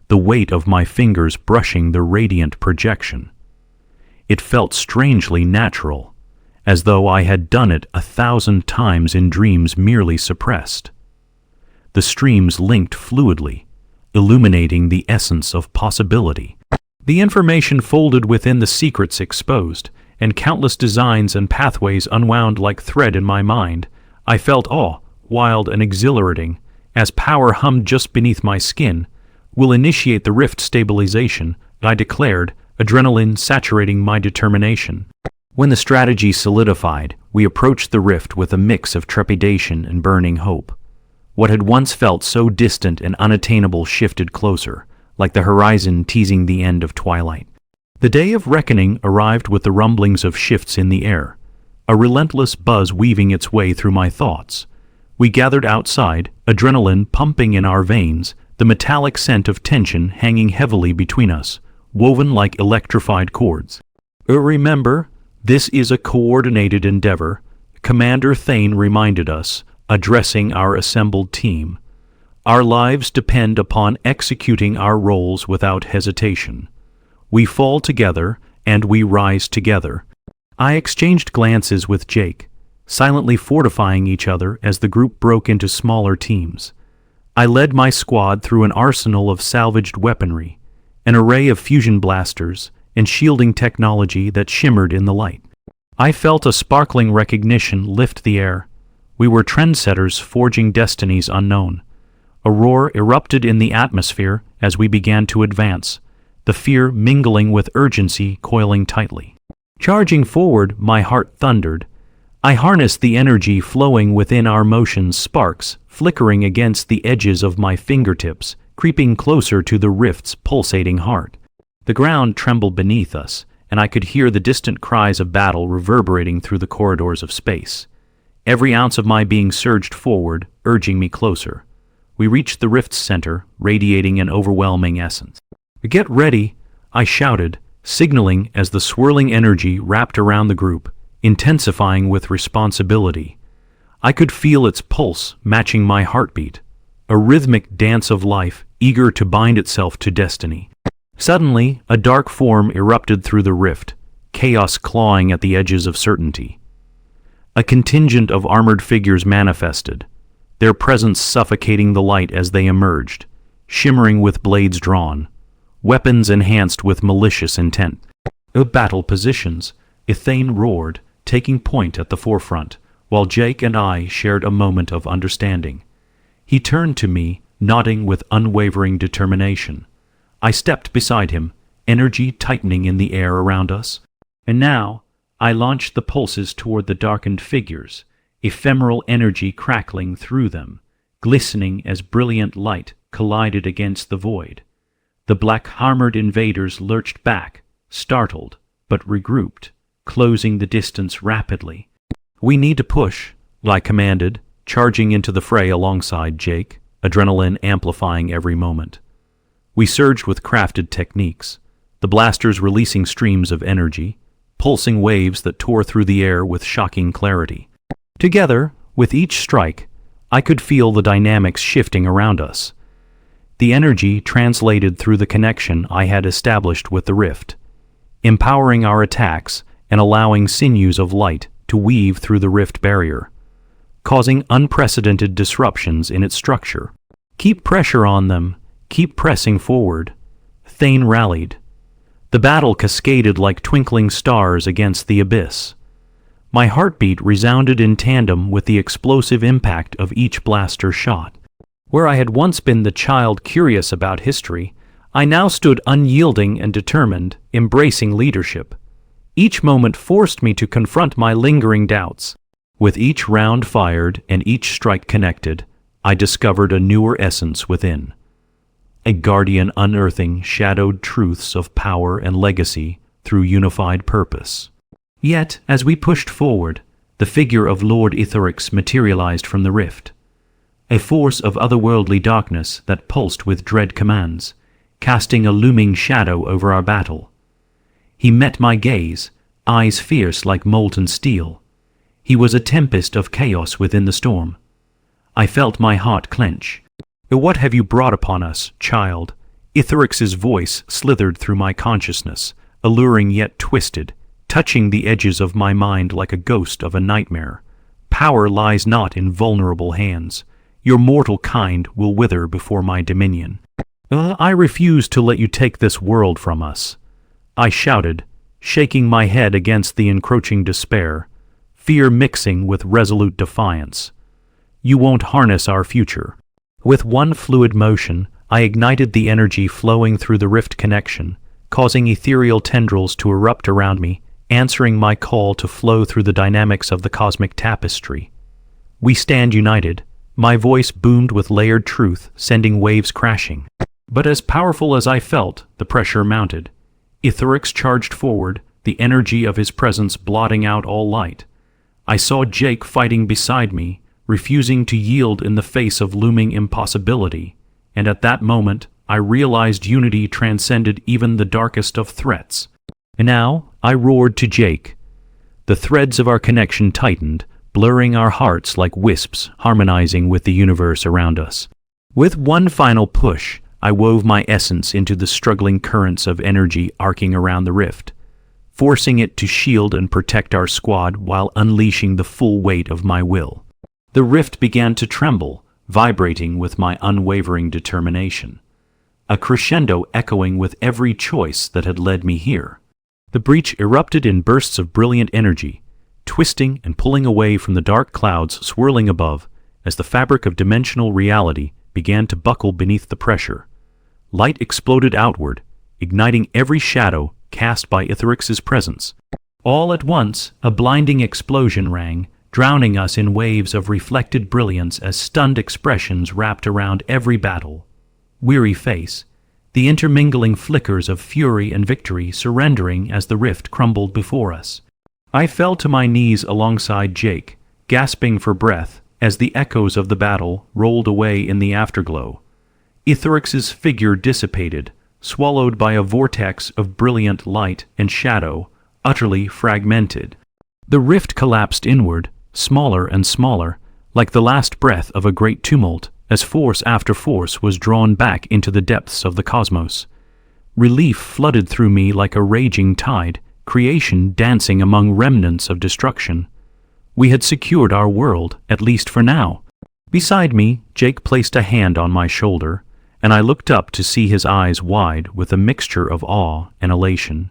the weight of my fingers brushing the radiant projection. It felt strangely natural, as though I had done it 1,000 times in dreams merely suppressed. The streams linked fluidly, illuminating the essence of possibility. The information folded within the secrets exposed, and countless designs and pathways unwound like thread in my mind. I felt awe, wild and exhilarating, as power hummed just beneath my skin. "We'll initiate the rift stabilization," I declared, adrenaline saturating my determination. When the strategy solidified, we approached the rift with a mix of trepidation and burning hope. What had once felt so distant and unattainable shifted closer, like the horizon teasing the end of twilight. The day of reckoning arrived with the rumblings of shifts in the air, a relentless buzz weaving its way through my thoughts. We gathered outside, adrenaline pumping in our veins, the metallic scent of tension hanging heavily between us, woven like electrified cords. "Remember, this is a coordinated endeavor," Commander Thane reminded us, addressing our assembled team. "Our lives depend upon executing our roles without hesitation. We fall together, and we rise together." I exchanged glances with Jake, silently fortifying each other as the group broke into smaller teams. I led my squad through an arsenal of salvaged weaponry, an array of fusion blasters and shielding technology that shimmered in the light. I felt a sparkling recognition lift the air. We were trendsetters forging destinies unknown. A roar erupted in the atmosphere as we began to advance, the fear mingling with urgency coiling tightly. Charging forward, my heart thundered. I harnessed the energy flowing within our motions, sparks flickering against the edges of my fingertips, creeping closer to the rift's pulsating heart. The ground trembled beneath us, and I could hear the distant cries of battle reverberating through the corridors of space. Every ounce of my being surged forward, urging me closer. We reached the rift's center, radiating an overwhelming essence. "Get ready," I shouted, signaling as the swirling energy wrapped around the group, intensifying with responsibility. I could feel its pulse matching my heartbeat, a rhythmic dance of life eager to bind itself to destiny. Suddenly, a dark form erupted through the rift, chaos clawing at the edges of certainty. A contingent of armored figures manifested, their presence suffocating the light as they emerged, shimmering with blades drawn, weapons enhanced with malicious intent. "Battle positions," Ethane roared, taking point at the forefront, while Jake and I shared a moment of understanding. He turned to me, nodding with unwavering determination. I stepped beside him, energy tightening in the air around us. And now, I launched the pulses toward the darkened figures, ephemeral energy crackling through them, glistening as brilliant light collided against the void. The black-armored invaders lurched back, startled, but regrouped, closing the distance rapidly. "We need to push," I commanded, charging into the fray alongside Jake, adrenaline amplifying every moment. We surged with crafted techniques, the blasters releasing streams of energy, pulsing waves that tore through the air with shocking clarity. Together, with each strike, I could feel the dynamics shifting around us. The energy translated through the connection I had established with the rift, empowering our attacks and allowing sinews of light to weave through the rift barrier, causing unprecedented disruptions in its structure. "Keep pressure on them, keep pressing forward," Thane rallied. The battle cascaded like twinkling stars against the abyss. My heartbeat resounded in tandem with the explosive impact of each blaster shot. Where I had once been the child curious about history, I now stood unyielding and determined, embracing leadership. Each moment forced me to confront my lingering doubts. With each round fired and each strike connected, I discovered a newer essence within. A guardian unearthing shadowed truths of power and legacy through unified purpose. Yet, as we pushed forward, the figure of Lord Itherix materialized from the rift. A force of otherworldly darkness that pulsed with dread commands, casting a looming shadow over our battle. He met my gaze, eyes fierce like molten steel. He was a tempest of chaos within the storm. I felt my heart clench. "What have you brought upon us, child?" Itherix's voice slithered through my consciousness, alluring yet twisted, touching the edges of my mind like a ghost of a nightmare. "Power lies not in vulnerable hands. Your mortal kind will wither before my dominion. I refuse to let you take this world from us," I shouted, shaking my head against the encroaching despair, fear mixing with resolute defiance. "You won't harness our future." With one fluid motion, I ignited the energy flowing through the rift connection, causing ethereal tendrils to erupt around me, answering my call to flow through the dynamics of the cosmic tapestry. "We stand united." My voice boomed with layered truth, sending waves crashing. But as powerful as I felt, the pressure mounted. Itherix charged forward, the energy of his presence blotting out all light. I saw Jake fighting beside me, refusing to yield in the face of looming impossibility, and at that moment I realized unity transcended even the darkest of threats. And now I roared to Jake. The threads of our connection tightened, blurring our hearts like wisps harmonizing with the universe around us. With one final push, I wove my essence into the struggling currents of energy arcing around the rift, forcing it to shield and protect our squad while unleashing the full weight of my will. The rift began to tremble, vibrating with my unwavering determination, a crescendo echoing with every choice that had led me here. The breach erupted in bursts of brilliant energy, twisting and pulling away from the dark clouds swirling above as the fabric of dimensional reality began to buckle beneath the pressure. Light exploded outward, igniting every shadow cast by Itherix's presence. All at once, a blinding explosion rang, drowning us in waves of reflected brilliance as stunned expressions wrapped around every battle. Weary face, the intermingling flickers of fury and victory surrendering as the rift crumbled before us. I fell to my knees alongside Jake, gasping for breath as the echoes of the battle rolled away in the afterglow. Itherix's figure dissipated, swallowed by a vortex of brilliant light and shadow, utterly fragmented. The rift collapsed inward, smaller and smaller, like the last breath of a great tumult, as force after force was drawn back into the depths of the cosmos. Relief flooded through me like a raging tide, creation dancing among remnants of destruction. We had secured our world, at least for now. Beside me, Jake placed a hand on my shoulder, and I looked up to see his eyes wide with a mixture of awe and elation.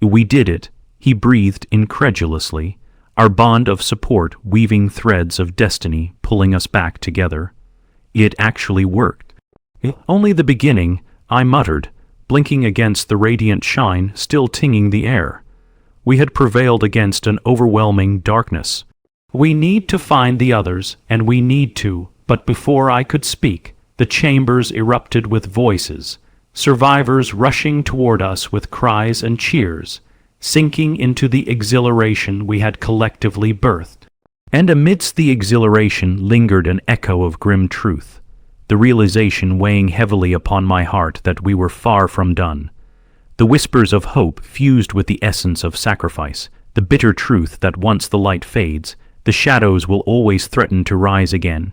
"We did it," he breathed incredulously, our bond of support weaving threads of destiny pulling us back together. It actually worked. "Only the beginning," I muttered, blinking against the radiant shine still tinging the air. We had prevailed against an overwhelming darkness. "We need to find the others, and we need to," but before I could speak, the chambers erupted with voices, survivors rushing toward us with cries and cheers, sinking into the exhilaration we had collectively birthed. And amidst the exhilaration lingered an echo of grim truth, the realization weighing heavily upon my heart that we were far from done. The whispers of hope fused with the essence of sacrifice, the bitter truth that once the light fades, the shadows will always threaten to rise again.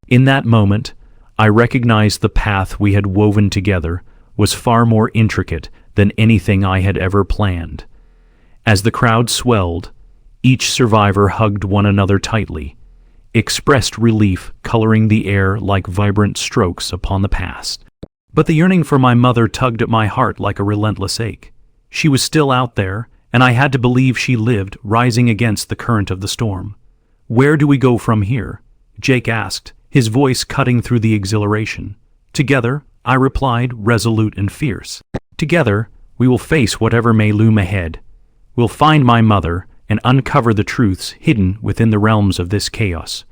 In that moment, I recognized the path we had woven together was far more intricate than anything I had ever planned. As the crowd swelled, each survivor hugged one another tightly, expressed relief coloring the air like vibrant strokes upon the past. But the yearning for my mother tugged at my heart like a relentless ache. She was still out there, and I had to believe she lived, rising against the current of the storm. "Where do we go from here?" Jake asked, his voice cutting through the exhilaration. "Together," I replied, resolute and fierce. "Together, we will face whatever may loom ahead. We'll find my mother and uncover the truths hidden within the realms of this chaos.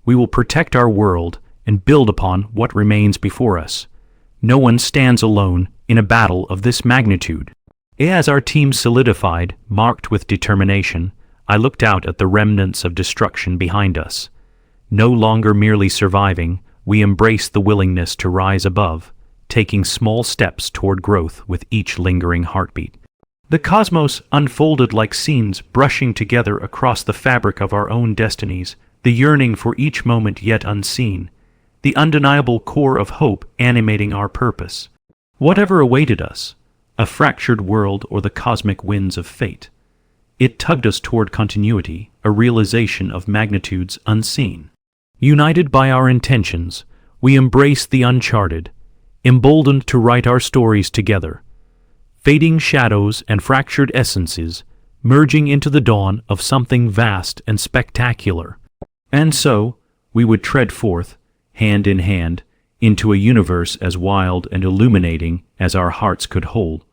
We will protect our world and build upon what remains before us. No one stands alone in a battle of this magnitude." As our team solidified, marked with determination, I looked out at the remnants of destruction behind us. No longer merely surviving, we embraced the willingness to rise above, taking small steps toward growth with each lingering heartbeat. The cosmos unfolded like scenes brushing together across the fabric of our own destinies, the yearning for each moment yet unseen, the undeniable core of hope animating our purpose. Whatever awaited us, a fractured world or the cosmic winds of fate, it tugged us toward continuity, a realization of magnitudes unseen. United by our intentions, we embraced the uncharted, emboldened to write our stories together, fading shadows and fractured essences merging into the dawn of something vast and spectacular. And so, we would tread forth, hand in hand, into a universe as wild and illuminating as our hearts could hold.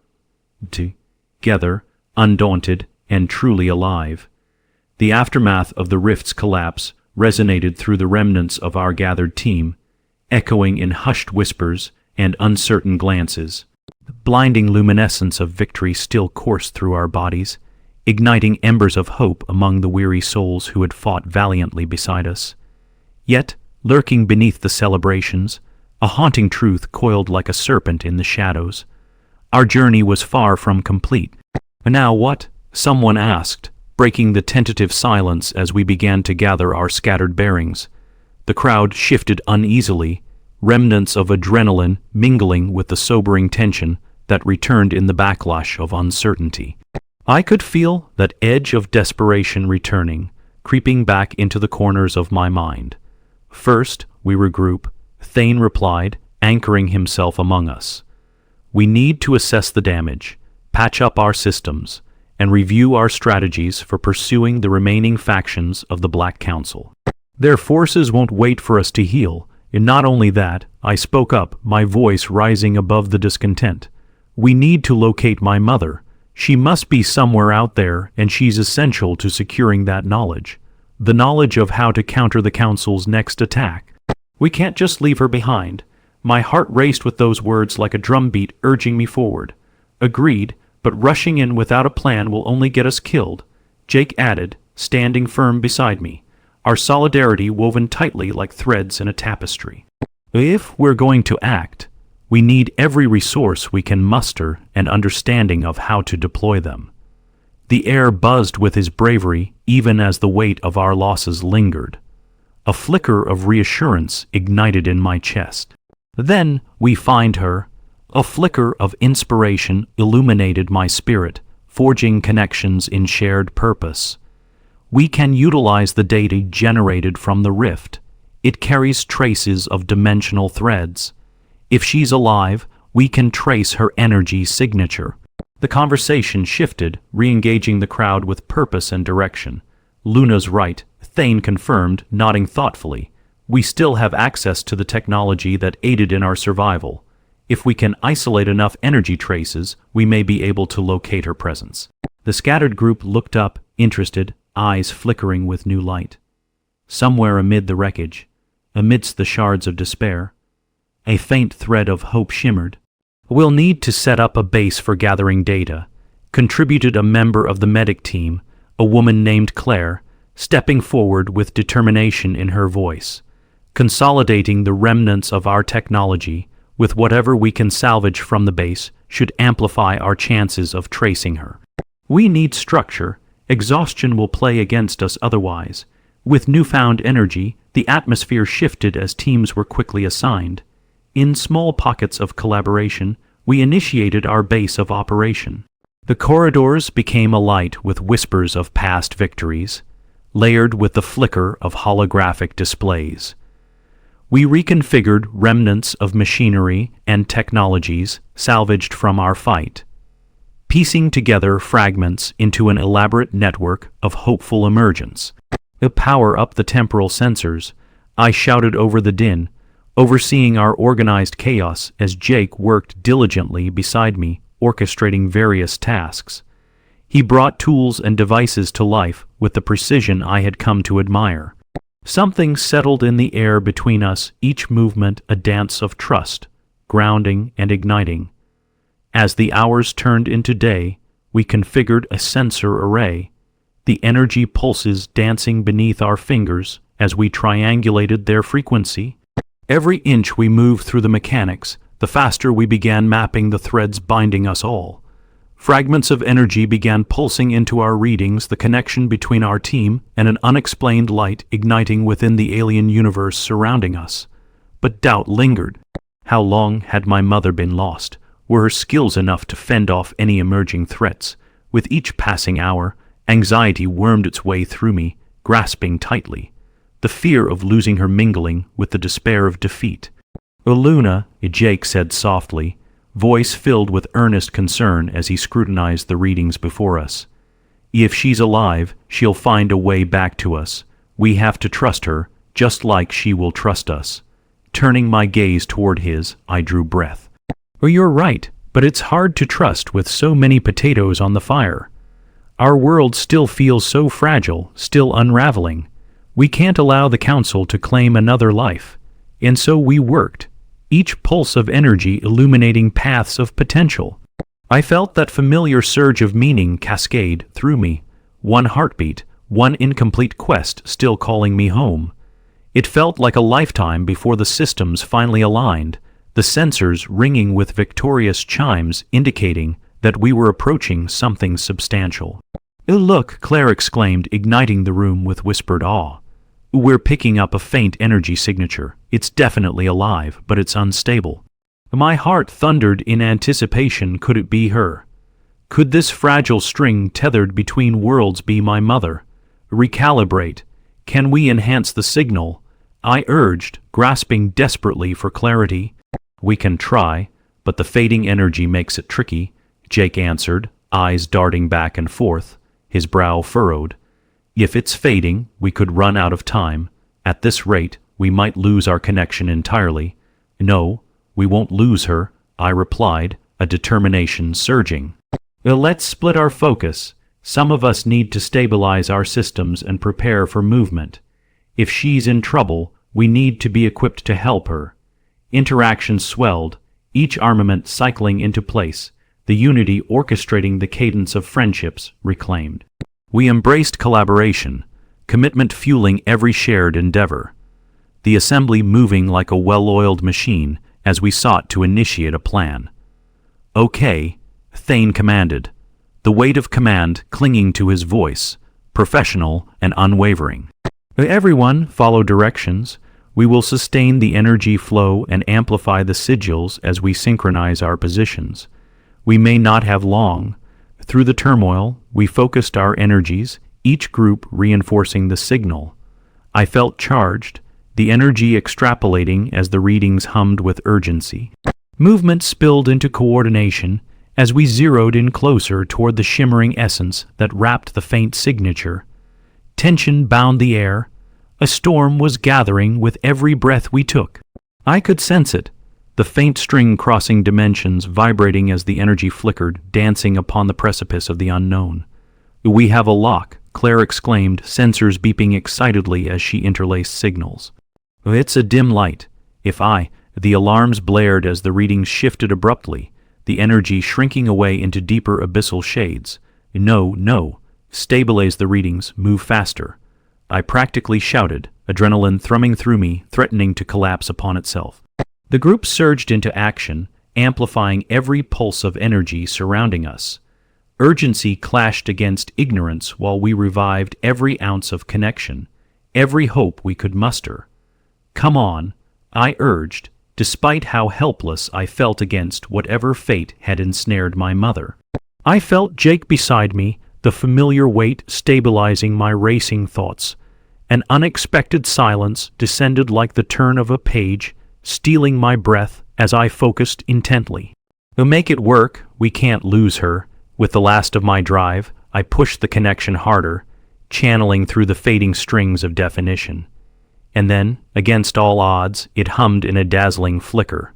Together, undaunted and truly alive. The aftermath of the rift's collapse resonated through the remnants of our gathered team, echoing in hushed whispers and uncertain glances. The blinding luminescence of victory still coursed through our bodies, igniting embers of hope among the weary souls who had fought valiantly beside us. Yet, lurking beneath the celebrations, a haunting truth coiled like a serpent in the shadows. Our journey was far from complete. "Now what?" someone asked, breaking the tentative silence as we began to gather our scattered bearings. The crowd shifted uneasily, remnants of adrenaline mingling with the sobering tension that returned in the backlash of uncertainty. I could feel that edge of desperation returning, creeping back into the corners of my mind. "First, we regroup," Thane replied, anchoring himself among us. "We need to assess the damage, patch up our systems, and review our strategies for pursuing the remaining factions of the Black Council. Their forces won't wait for us to heal, and not only that," I spoke up, my voice rising above the discontent. "We need to locate my mother. She must be somewhere out there, and she's essential to securing that knowledge. The knowledge of how to counter the Council's next attack. We can't just leave her behind." My heart raced with those words like a drumbeat urging me forward. "Agreed, but rushing in without a plan will only get us killed," Jake added, standing firm beside me, our solidarity woven tightly like threads in a tapestry. "If we're going to act, we need every resource we can muster and understanding of how to deploy them." The air buzzed with his bravery even as the weight of our losses lingered. A flicker of reassurance ignited in my chest. "Then we find her." A flicker of inspiration illuminated my spirit, forging connections in shared purpose. "We can utilize the data generated from the rift. It carries traces of dimensional threads. If she's alive, we can trace her energy signature." The conversation shifted, re-engaging the crowd with purpose and direction. "Luna's right," Thane confirmed, nodding thoughtfully. "We still have access to the technology that aided in our survival. If we can isolate enough energy traces, we may be able to locate her presence." The scattered group looked up, interested, eyes flickering with new light. Somewhere amid the wreckage, amidst the shards of despair, a faint thread of hope shimmered. "We'll need to set up a base for gathering data," contributed a member of the medic team, a woman named Claire, stepping forward with determination in her voice. Consolidating the remnants of our technology with whatever we can salvage from the base should amplify our chances of tracing her. We need structure. Exhaustion will play against us otherwise. With newfound energy, the atmosphere shifted as teams were quickly assigned. In small pockets of collaboration, we initiated our base of operation. The corridors became alight with whispers of past victories, layered with the flicker of holographic displays. We reconfigured remnants of machinery and technologies salvaged from our fight, piecing together fragments into an elaborate network of hopeful emergence. To power up the temporal sensors, I shouted over the din, overseeing our organized chaos as Jake worked diligently beside me, orchestrating various tasks. He brought tools and devices to life with the precision I had come to admire. Something settled in the air between us, each movement a dance of trust, grounding and igniting. As the hours turned into day, we configured a sensor array, the energy pulses dancing beneath our fingers as we triangulated their frequency. Every inch we moved through the mechanics, the faster we began mapping the threads binding us all. Fragments of energy began pulsing into our readings, the connection between our team and an unexplained light igniting within the alien universe surrounding us. But doubt lingered. How long had my mother been lost? Were her skills enough to fend off any emerging threats? With each passing hour, anxiety wormed its way through me, grasping tightly. The fear of losing her mingling with the despair of defeat. "Luna," Jake said softly, voice filled with earnest concern as he scrutinized the readings before us. "If she's alive, she'll find a way back to us. We have to trust her, just like she will trust us." Turning my gaze toward his, I drew breath. "You're right, but it's hard to trust with so many potatoes on the fire. Our world still feels so fragile, still unraveling. We can't allow the Council to claim another life. And so we worked, each pulse of energy illuminating paths of potential. I felt that familiar surge of meaning cascade through me, one heartbeat, one incomplete quest still calling me home. It felt like a lifetime before the systems finally aligned, the sensors ringing with victorious chimes indicating that we were approaching something substantial. "Look," Claire exclaimed, igniting the room with whispered awe. "We're picking up a faint energy signature. It's definitely alive, but it's unstable." My heart thundered in anticipation. Could it be her? Could this fragile string tethered between worlds be my mother? Recalibrate. Can we enhance the signal? I urged, grasping desperately for clarity. "We can try, but the fading energy makes it tricky," Jake answered, eyes darting back and forth, his brow furrowed. "If it's fading, we could run out of time. At this rate, we might lose our connection entirely." "No, we won't lose her," I replied, a determination surging. "Let's split our focus. Some of us need to stabilize our systems and prepare for movement. If she's in trouble, we need to be equipped to help her." Interactions swelled, each armament cycling into place, the unity orchestrating the cadence of friendships reclaimed. We embraced collaboration, commitment fueling every shared endeavor, the assembly moving like a well-oiled machine as we sought to initiate a plan. "Okay," Thane commanded, the weight of command clinging to his voice, professional and unwavering. "Everyone, follow directions. We will sustain the energy flow and amplify the sigils as we synchronize our positions. We may not have long." Through the turmoil, we focused our energies, each group reinforcing the signal. I felt charged, the energy extrapolating as the readings hummed with urgency. Movement spilled into coordination as we zeroed in closer toward the shimmering essence that wrapped the faint signature. Tension bound the air. A storm was gathering with every breath we took. I could sense it, the faint string crossing dimensions vibrating as the energy flickered, dancing upon the precipice of the unknown. "We have a lock," Claire exclaimed, sensors beeping excitedly as she interlaced signals. "It's a dim light. The alarms blared as the readings shifted abruptly, the energy shrinking away into deeper abyssal shades. No, no. Stabilize the readings, move faster. I practically shouted, adrenaline thrumming through me, threatening to collapse upon itself. The group surged into action, amplifying every pulse of energy surrounding us. Urgency clashed against ignorance while we revived every ounce of connection, every hope we could muster. Come on, I urged, despite how helpless I felt against whatever fate had ensnared my mother. I felt Jake beside me, the familiar weight stabilizing my racing thoughts. An unexpected silence descended like the turn of a page, stealing my breath as I focused intently. To make it work, we can't lose her. With the last of my drive, I pushed the connection harder, channeling through the fading strings of definition. And then, against all odds, it hummed in a dazzling flicker.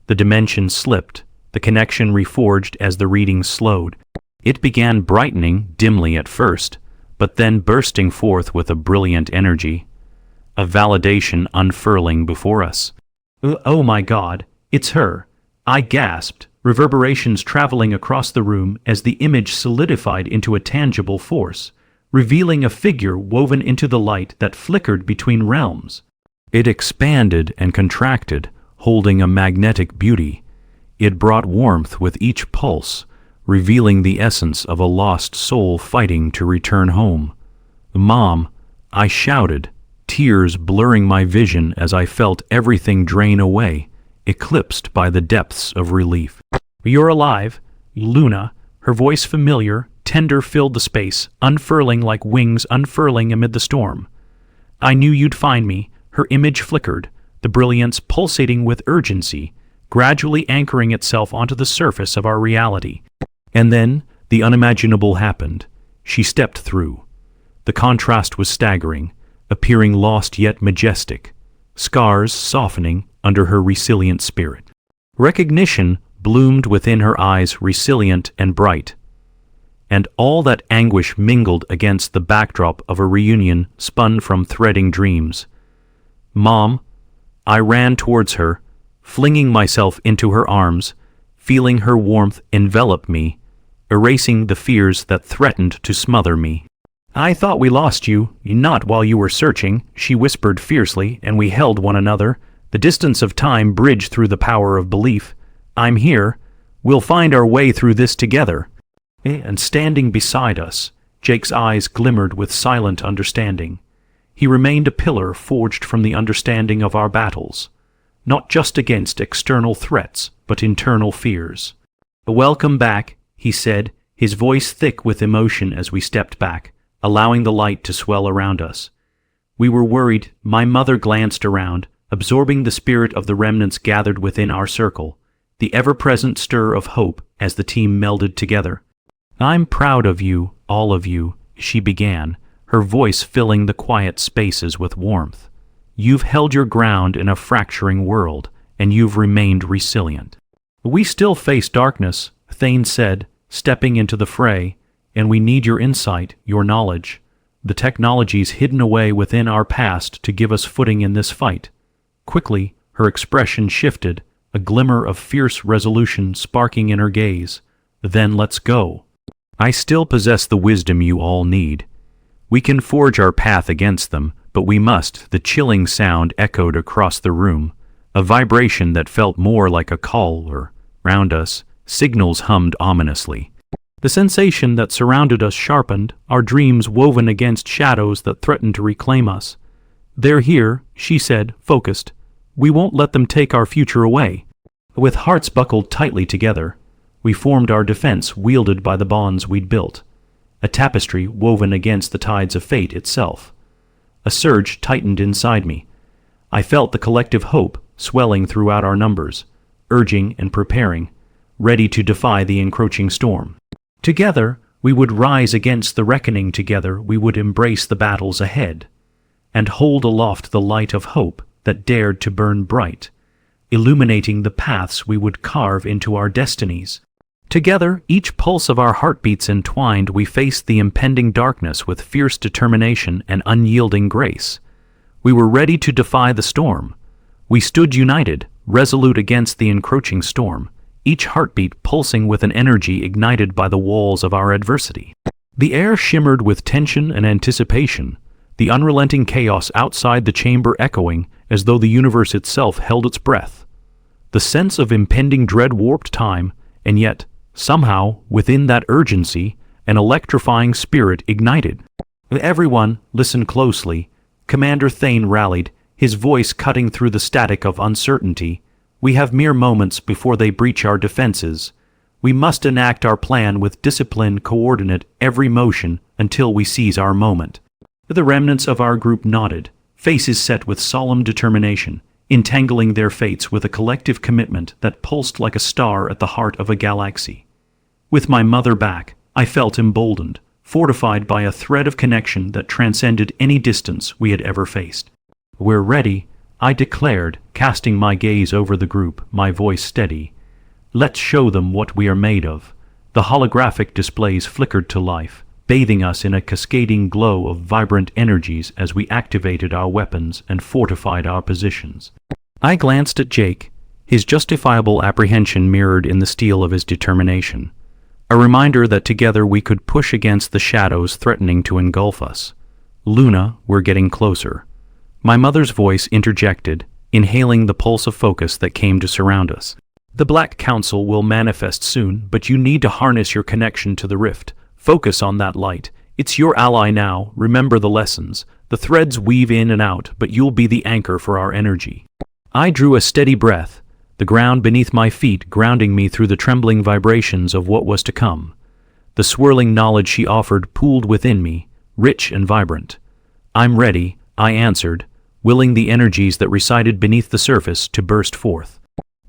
The dimension slipped, the connection reforged as the readings slowed. It began brightening dimly at first, but then bursting forth with a brilliant energy. A validation unfurling before us. Oh my God, it's her! I gasped, reverberations traveling across the room as the image solidified into a tangible force, revealing a figure woven into the light that flickered between realms. It expanded and contracted, holding a magnetic beauty. It brought warmth with each pulse, revealing the essence of a lost soul fighting to return home. Mom, I shouted, tears blurring my vision as I felt everything drain away, eclipsed by the depths of relief. You're alive, Luna. Her voice familiar, tender filled the space, unfurling like wings unfurling amid the storm. I knew you'd find me. Her image flickered, the brilliance pulsating with urgency, gradually anchoring itself onto the surface of our reality. And then, the unimaginable happened. She stepped through. The contrast was staggering, appearing lost yet majestic, scars softening under her resilient spirit. Recognition bloomed within her eyes, resilient and bright. And all that anguish mingled against the backdrop of a reunion spun from threading dreams. Mom, I ran towards her, flinging myself into her arms, feeling her warmth envelop me, erasing the fears that threatened to smother me. I thought we lost you, not while you were searching, she whispered fiercely, and we held one another. The distance of time bridged through the power of belief. I'm here. We'll find our way through this together. And standing beside us, Jake's eyes glimmered with silent understanding. He remained a pillar forged from the understanding of our battles, not just against external threats, but internal fears. Welcome back, he said, his voice thick with emotion as we stepped back, allowing the light to swell around us. We were worried. My mother glanced around, absorbing the spirit of the remnants gathered within our circle, the ever-present stir of hope as the team melded together. I'm proud of you, all of you, she began, her voice filling the quiet spaces with warmth. You've held your ground in a fracturing world, and you've remained resilient. We still face darkness, Thane said, stepping into the fray, and we need your insight, your knowledge, the technologies hidden away within our past to give us footing in this fight. Quickly, her expression shifted, a glimmer of fierce resolution sparking in her gaze. Then let's go. I still possess the wisdom you all need. We can forge our path against them, but we must. The chilling sound echoed across the room, a vibration that felt more like a call round us. Signals hummed ominously. The sensation that surrounded us sharpened, our dreams woven against shadows that threatened to reclaim us. They're here, she said, focused. We won't let them take our future away. With hearts buckled tightly together, we formed our defense wielded by the bonds we'd built, a tapestry woven against the tides of fate itself. A surge tightened inside me. I felt the collective hope swelling throughout our numbers, urging and preparing, ready to defy the encroaching storm. Together, we would rise against the reckoning. Together, we would embrace the battles ahead, and hold aloft the light of hope that dared to burn bright, illuminating the paths we would carve into our destinies. Together, each pulse of our heartbeats entwined, we faced the impending darkness with fierce determination and unyielding grace. We were ready to defy the storm. We stood united, resolute against the encroaching storm, each heartbeat pulsing with an energy ignited by the walls of our adversity. The air shimmered with tension and anticipation, the unrelenting chaos outside the chamber echoing as though the universe itself held its breath. The sense of impending dread warped time, and yet, somehow, within that urgency, an electrifying spirit ignited. "Everyone, listen closely," Commander Thane rallied, his voice cutting through the static of uncertainty. "We have mere moments before they breach our defenses. We must enact our plan with discipline, coordinate every motion until we seize our moment." The remnants of our group nodded, faces set with solemn determination, entangling their fates with a collective commitment that pulsed like a star at the heart of a galaxy. With my mother back, I felt emboldened, fortified by a thread of connection that transcended any distance we had ever faced. "We're ready," I declared, casting my gaze over the group, my voice steady. "Let's show them what we are made of." The holographic displays flickered to life, bathing us in a cascading glow of vibrant energies as we activated our weapons and fortified our positions. I glanced at Jake, his justifiable apprehension mirrored in the steel of his determination. A reminder that together we could push against the shadows threatening to engulf us. "Luna, we're getting closer." My mother's voice interjected, inhaling the pulse of focus that came to surround us. "The Black Council will manifest soon, but you need to harness your connection to the rift. Focus on that light. It's your ally now. Remember the lessons. The threads weave in and out, but you'll be the anchor for our energy." I drew a steady breath, the ground beneath my feet grounding me through the trembling vibrations of what was to come. The swirling knowledge she offered pooled within me, rich and vibrant. "I'm ready," I answered, willing the energies that resided beneath the surface to burst forth.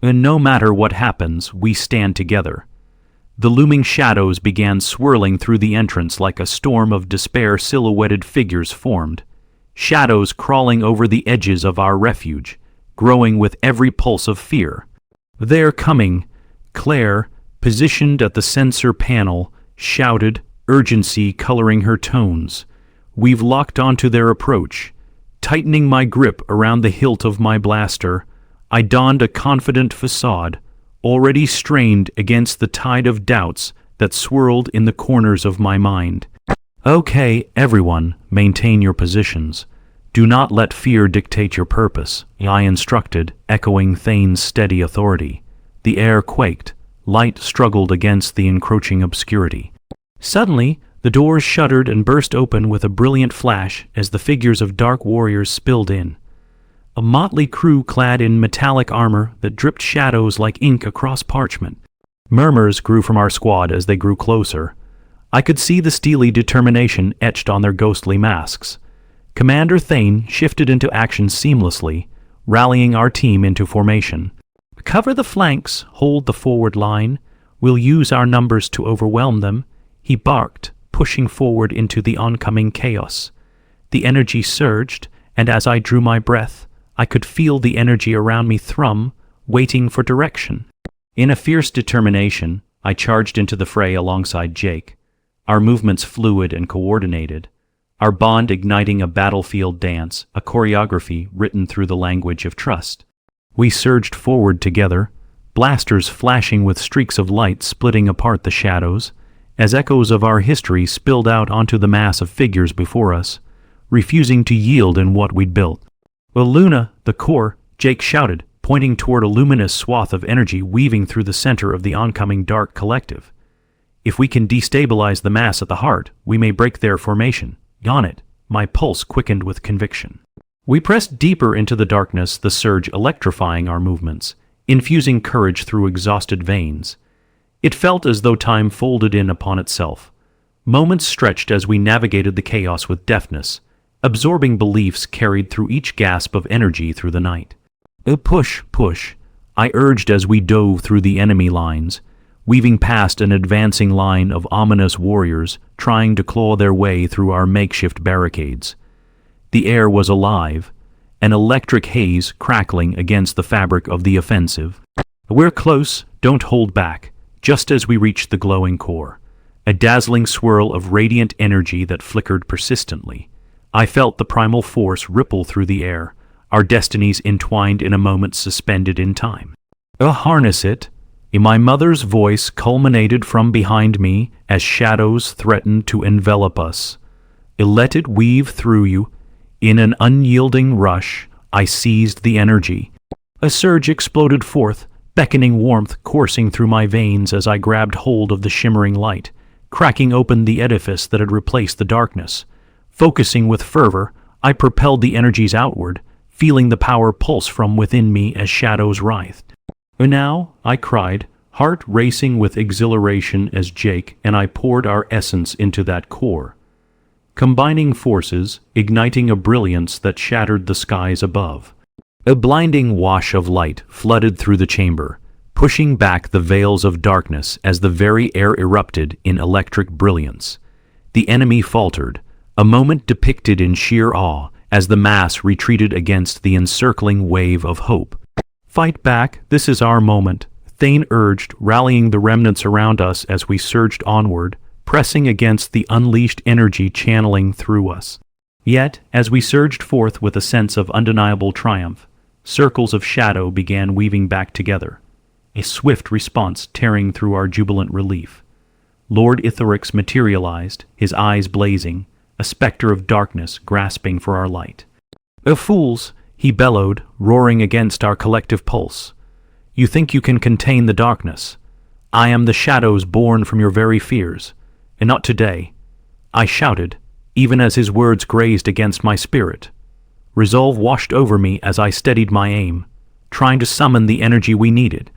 And no matter what happens, we stand together. The looming shadows began swirling through the entrance like a storm of despair. Silhouetted figures formed, shadows crawling over the edges of our refuge, growing with every pulse of fear. "They're coming," Claire, positioned at the sensor panel, shouted, urgency coloring her tones. "We've locked onto their approach." Tightening my grip around the hilt of my blaster, I donned a confident facade, already strained against the tide of doubts that swirled in the corners of my mind. "Okay, everyone, maintain your positions. Do not let fear dictate your purpose," I instructed, echoing Thane's steady authority. The air quaked, light struggled against the encroaching obscurity. Suddenly, the doors shuddered and burst open with a brilliant flash as the figures of dark warriors spilled in. A motley crew clad in metallic armor that dripped shadows like ink across parchment. Murmurs grew from our squad as they grew closer. I could see the steely determination etched on their ghostly masks. Commander Thane shifted into action seamlessly, rallying our team into formation. "Cover the flanks, hold the forward line. We'll use our numbers to overwhelm them," he barked, pushing forward into the oncoming chaos. The energy surged, and as I drew my breath, I could feel the energy around me thrum, waiting for direction. In a fierce determination, I charged into the fray alongside Jake, our movements fluid and coordinated, our bond igniting a battlefield dance, a choreography written through the language of trust. We surged forward together, blasters flashing with streaks of light splitting apart the shadows, as echoes of our history spilled out onto the mass of figures before us, refusing to yield in what we'd built. "Well, Luna, the core," Jake shouted, pointing toward a luminous swath of energy weaving through the center of the oncoming dark collective. "If we can destabilize the mass at the heart, we may break their formation." On it, my pulse quickened with conviction. We pressed deeper into the darkness, the surge electrifying our movements, infusing courage through exhausted veins. It felt as though time folded in upon itself. Moments stretched as we navigated the chaos with deftness, absorbing beliefs carried through each gasp of energy through the night. Push, push," I urged as we dove through the enemy lines, weaving past an advancing line of ominous warriors trying to claw their way through our makeshift barricades. The air was alive, an electric haze crackling against the fabric of the offensive. "We're close, don't hold back," just as we reached the glowing core, a dazzling swirl of radiant energy that flickered persistently. I felt the primal force ripple through the air, our destinies entwined in a moment suspended in time. "Harness it," My mother's voice culminated from behind me as shadows threatened to envelop us. Let it weave through you. In an unyielding rush, I seized the energy. A surge exploded forth, beckoning warmth coursing through my veins as I grabbed hold of the shimmering light, cracking open the edifice that had replaced the darkness. Focusing with fervor, I propelled the energies outward, feeling the power pulse from within me as shadows writhed. Now, I cried, heart racing with exhilaration as Jake and I poured our essence into that core. Combining forces, igniting a brilliance that shattered the skies above. A blinding wash of light flooded through the chamber, pushing back the veils of darkness as the very air erupted in electric brilliance. The enemy faltered, a moment depicted in sheer awe as the mass retreated against the encircling wave of hope. "Fight back, this is our moment," Thane urged, rallying the remnants around us as we surged onward, pressing against the unleashed energy channeling through us. Yet, as we surged forth with a sense of undeniable triumph, circles of shadow began weaving back together, a swift response tearing through our jubilant relief. Lord Itherix materialized, his eyes blazing, a specter of darkness grasping for our light. "Fools!" he bellowed, roaring against our collective pulse. "You think you can contain the darkness? I am the shadows born from your very fears, and not today," I shouted, even as his words grazed against my spirit. Resolve washed over me as I steadied my aim, trying to summon the energy we needed.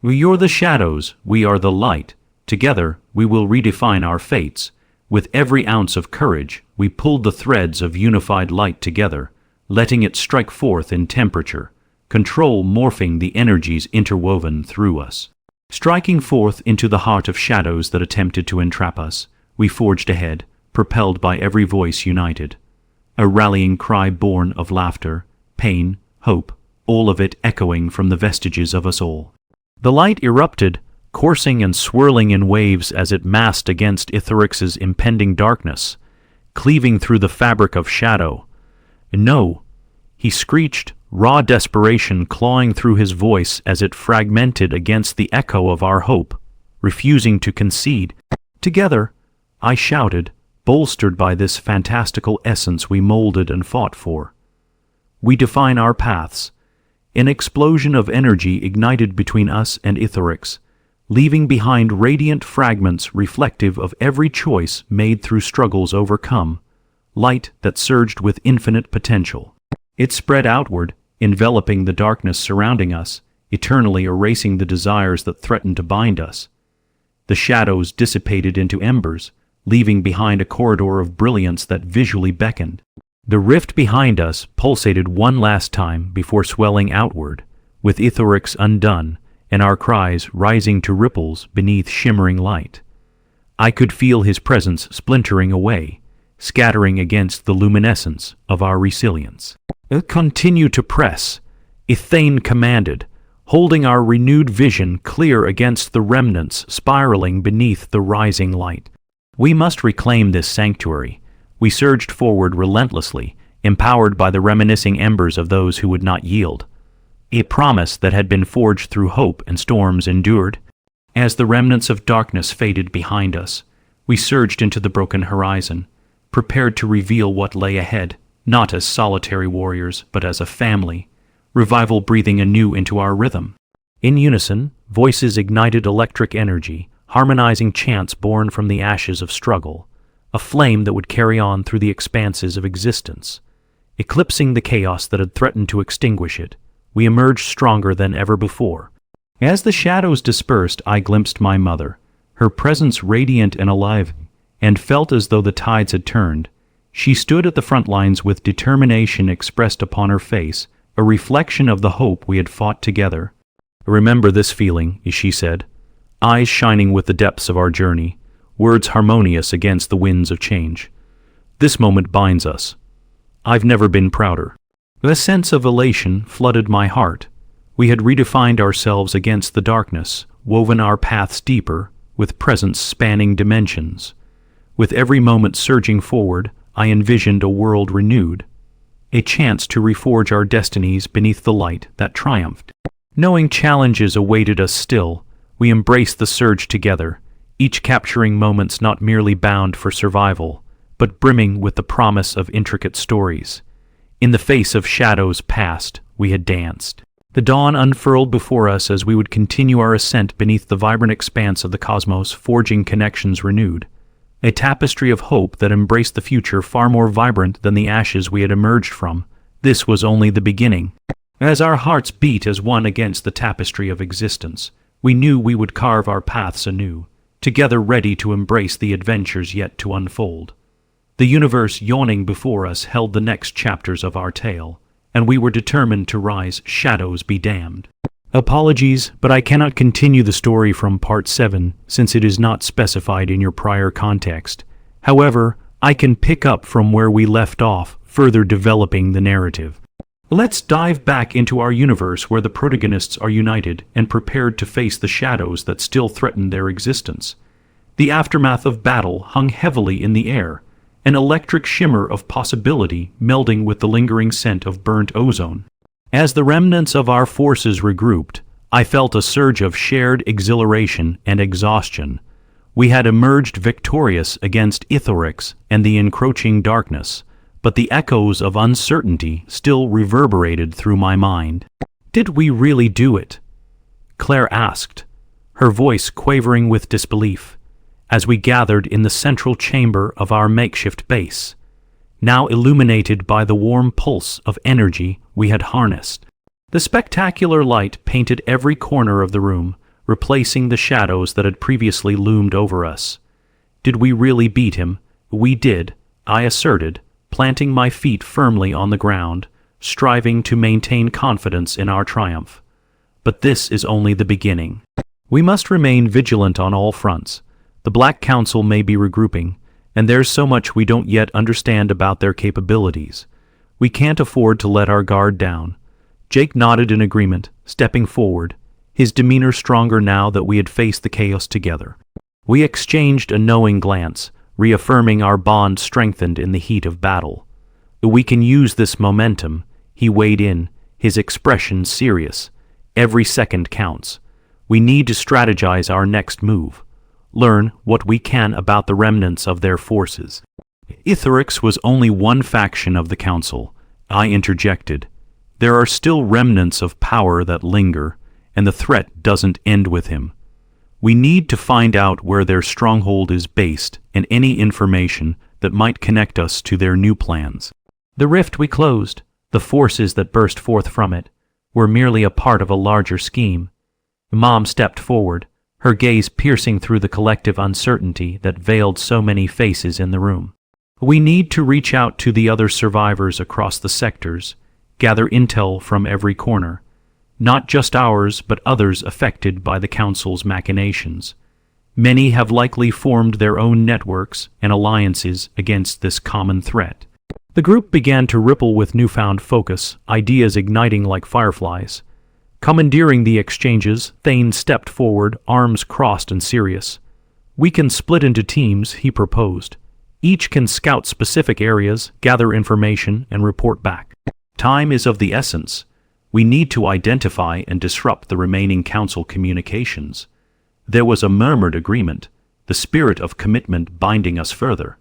"You're the shadows, we are the light. Together, we will redefine our fates." With every ounce of courage, we pulled the threads of unified light together, letting it strike forth in temperature, control morphing the energies interwoven through us. Striking forth into the heart of shadows that attempted to entrap us, we forged ahead, propelled by every voice united. A rallying cry born of laughter, pain, hope, all of it echoing from the vestiges of us all. The light erupted, coursing and swirling in waves as it massed against Itherix's impending darkness, cleaving through the fabric of shadow. "No!" he screeched, raw desperation clawing through his voice as it fragmented against the echo of our hope, refusing to concede. "Together," I shouted, bolstered by this fantastical essence we molded and fought for. "We define our paths." An explosion of energy ignited between us and Itherix, leaving behind radiant fragments reflective of every choice made through struggles overcome, light that surged with infinite potential. It spread outward, enveloping the darkness surrounding us, eternally erasing the desires that threatened to bind us. The shadows dissipated into embers, leaving behind a corridor of brilliance that visually beckoned. The rift behind us pulsated one last time before swelling outward, with Itherix undone, and our cries rising to ripples beneath shimmering light. I could feel his presence splintering away, scattering against the luminescence of our resilience. "Continue to press," Ithane commanded, holding our renewed vision clear against the remnants spiraling beneath the rising light. We must reclaim this sanctuary. We surged forward relentlessly, empowered by the reminiscing embers of those who would not yield. A promise that had been forged through hope and storms endured. As the remnants of darkness faded behind us, we surged into the broken horizon, prepared to reveal what lay ahead, not as solitary warriors, but as a family, revival breathing anew into our rhythm. In unison, voices ignited electric energy, harmonizing chants born from the ashes of struggle, a flame that would carry on through the expanses of existence. Eclipsing the chaos that had threatened to extinguish it, we emerged stronger than ever before. As the shadows dispersed, I glimpsed my mother, her presence radiant and alive, and felt as though the tides had turned. She stood at the front lines with determination expressed upon her face, a reflection of the hope we had fought together. "Remember this feeling," she said, eyes shining with the depths of our journey, words harmonious against the winds of change. "This moment binds us. I've never been prouder." A sense of elation flooded my heart. We had redefined ourselves against the darkness, woven our paths deeper, with presence spanning dimensions. With every moment surging forward, I envisioned a world renewed, a chance to reforge our destinies beneath the light that triumphed. Knowing challenges awaited us still, We embraced the surge together, each capturing moments not merely bound for survival, but brimming with the promise of intricate stories. In the face of shadows past, we had danced. The dawn unfurled before us as we would continue our ascent beneath the vibrant expanse of the cosmos, forging connections renewed. A tapestry of hope that embraced the future far more vibrant than the ashes we had emerged from. This was only the beginning. As our hearts beat as one against the tapestry of existence, we knew we would carve our paths anew, together ready to embrace the adventures yet to unfold. The universe yawning before us held the next chapters of our tale, and we were determined to rise, shadows be damned. Apologies, but I cannot continue the story from Part 7 since it is not specified in your prior context. However, I can pick up from where we left off, further developing the narrative. Let's dive back into our universe where the protagonists are united and prepared to face the shadows that still threaten their existence. The aftermath of battle hung heavily in the air, an electric shimmer of possibility melding with the lingering scent of burnt ozone. As the remnants of our forces regrouped, I felt a surge of shared exhilaration and exhaustion. We had emerged victorious against Ithorix and the encroaching darkness, but the echoes of uncertainty still reverberated through my mind. Did we really do it? Claire asked, her voice quavering with disbelief, as we gathered in the central chamber of our makeshift base, now illuminated by the warm pulse of energy we had harnessed. The spectacular light painted every corner of the room, replacing the shadows that had previously loomed over us. Did we really beat him? We did, I asserted, planting my feet firmly on the ground, striving to maintain confidence in our triumph. But this is only the beginning. We must remain vigilant on all fronts. The Black Council may be regrouping, and there's so much we don't yet understand about their capabilities. We can't afford to let our guard down. Jake nodded in agreement, stepping forward, his demeanor stronger now that we had faced the chaos together. We exchanged a knowing glance, reaffirming our bond strengthened in the heat of battle. We can use this momentum, he weighed in, his expression serious. Every second counts. We need to strategize our next move. Learn what we can about the remnants of their forces. Ithorix was only one faction of the council, I interjected. There are still remnants of power that linger, and the threat doesn't end with him. We need to find out where their stronghold is based and any information that might connect us to their new plans. The rift we closed, the forces that burst forth from it, were merely a part of a larger scheme. Mom stepped forward, her gaze piercing through the collective uncertainty that veiled so many faces in the room. We need to reach out to the other survivors across the sectors, gather intel from every corner, not just ours but others affected by the Council's machinations. Many have likely formed their own networks and alliances against this common threat. The group began to ripple with newfound focus, ideas igniting like fireflies. Commandeering the exchanges, Thane stepped forward, arms crossed and serious. We can split into teams, he proposed. Each can scout specific areas, gather information, and report back. Time is of the essence. We need to identify and disrupt the remaining council communications. There was a murmured agreement, the spirit of commitment binding us further.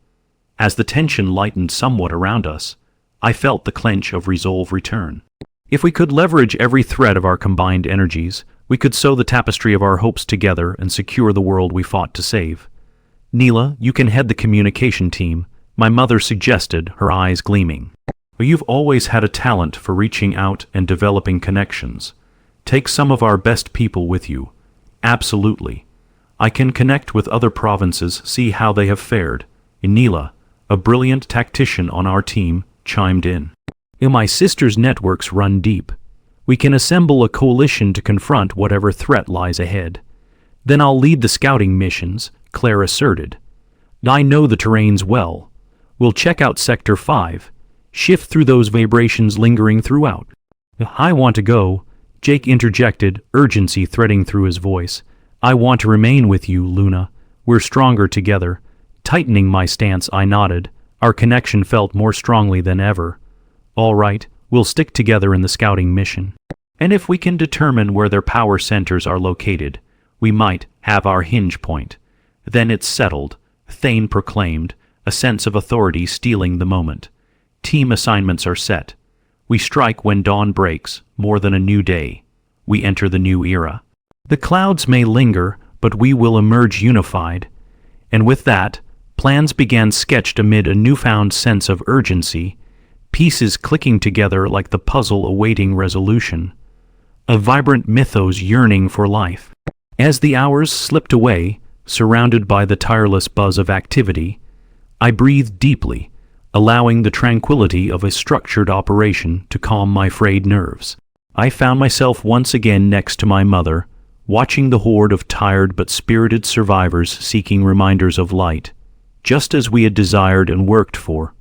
As the tension lightened somewhat around us, I felt the clench of resolve return. If we could leverage every thread of our combined energies, we could sew the tapestry of our hopes together and secure the world we fought to save. Neela, you can head the communication team, my mother suggested, her eyes gleaming. You've always had a talent for reaching out and developing connections. Take some of our best people with you. Absolutely. I can connect with other provinces, see how they have fared. Neela, a brilliant tactician on our team, chimed in. My sister's networks run deep. We can assemble a coalition to confront whatever threat lies ahead. Then I'll lead the scouting missions, Claire asserted. I know the terrains well. We'll check out Sector 5, shift through those vibrations lingering throughout. I want to go, Jake interjected, urgency threading through his voice. I want to remain with you, Luna. We're stronger together. Tightening my stance, I nodded. Our connection felt more strongly than ever. All right, we'll stick together in the scouting mission. And if we can determine where their power centers are located, we might have our hinge point. Then it's settled, Thane proclaimed, a sense of authority stealing the moment. Team assignments are set. We strike when dawn breaks, more than a new day. We enter the new era. The clouds may linger, but we will emerge unified. And with that, plans began sketched amid a newfound sense of urgency, pieces clicking together like the puzzle awaiting resolution. A vibrant mythos yearning for life. As the hours slipped away, surrounded by the tireless buzz of activity, I breathed deeply, allowing the tranquility of a structured operation to calm my frayed nerves. I found myself once again next to my mother, watching the horde of tired but spirited survivors seeking reminders of light, just as we had desired and worked for.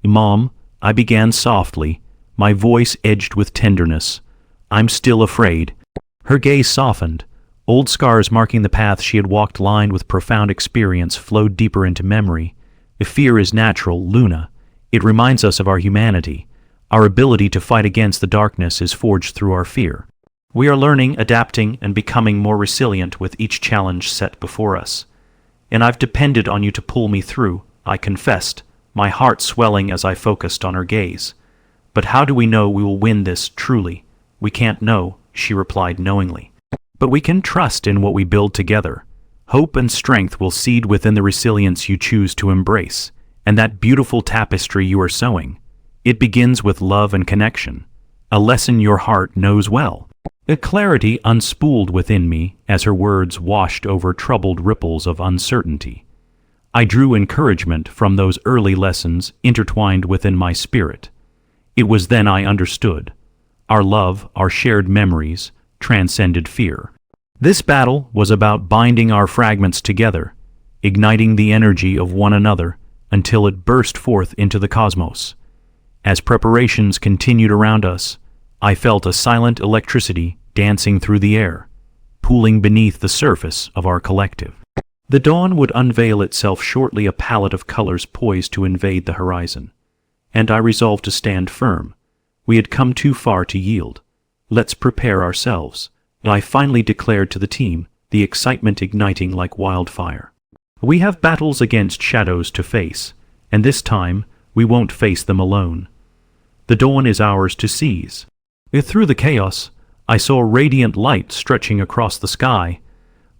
"Mom," I began softly, my voice edged with tenderness, "I'm still afraid." Her gaze softened. Old scars marking the path she had walked lined with profound experience flowed deeper into memory. If fear is natural, Luna, it reminds us of our humanity. Our ability to fight against the darkness is forged through our fear. We are learning, adapting, and becoming more resilient with each challenge set before us. And I've depended on you to pull me through, I confessed, my heart swelling as I focused on her gaze. "But how do we know we will win this truly?" "We can't know," she replied knowingly. "But we can trust in what we build together. Hope and strength will seed within the resilience you choose to embrace, and that beautiful tapestry you are sewing. It begins with love and connection, a lesson your heart knows well." A clarity unspooled within me as her words washed over troubled ripples of uncertainty. I drew encouragement from those early lessons intertwined within my spirit. It was then I understood. Our love, our shared memories, transcended fear. This battle was about binding our fragments together, igniting the energy of one another until it burst forth into the cosmos. As preparations continued around us, I felt a silent electricity dancing through the air, pooling beneath the surface of our collective. The dawn would unveil itself shortly, a palette of colors poised to invade the horizon, and I resolved to stand firm. We had come too far to yield. "Let's prepare ourselves," I finally declared to the team, the excitement igniting like wildfire. "We have battles against shadows to face, and this time we won't face them alone. The dawn is ours to seize." Through the chaos, I saw radiant light stretching across the sky,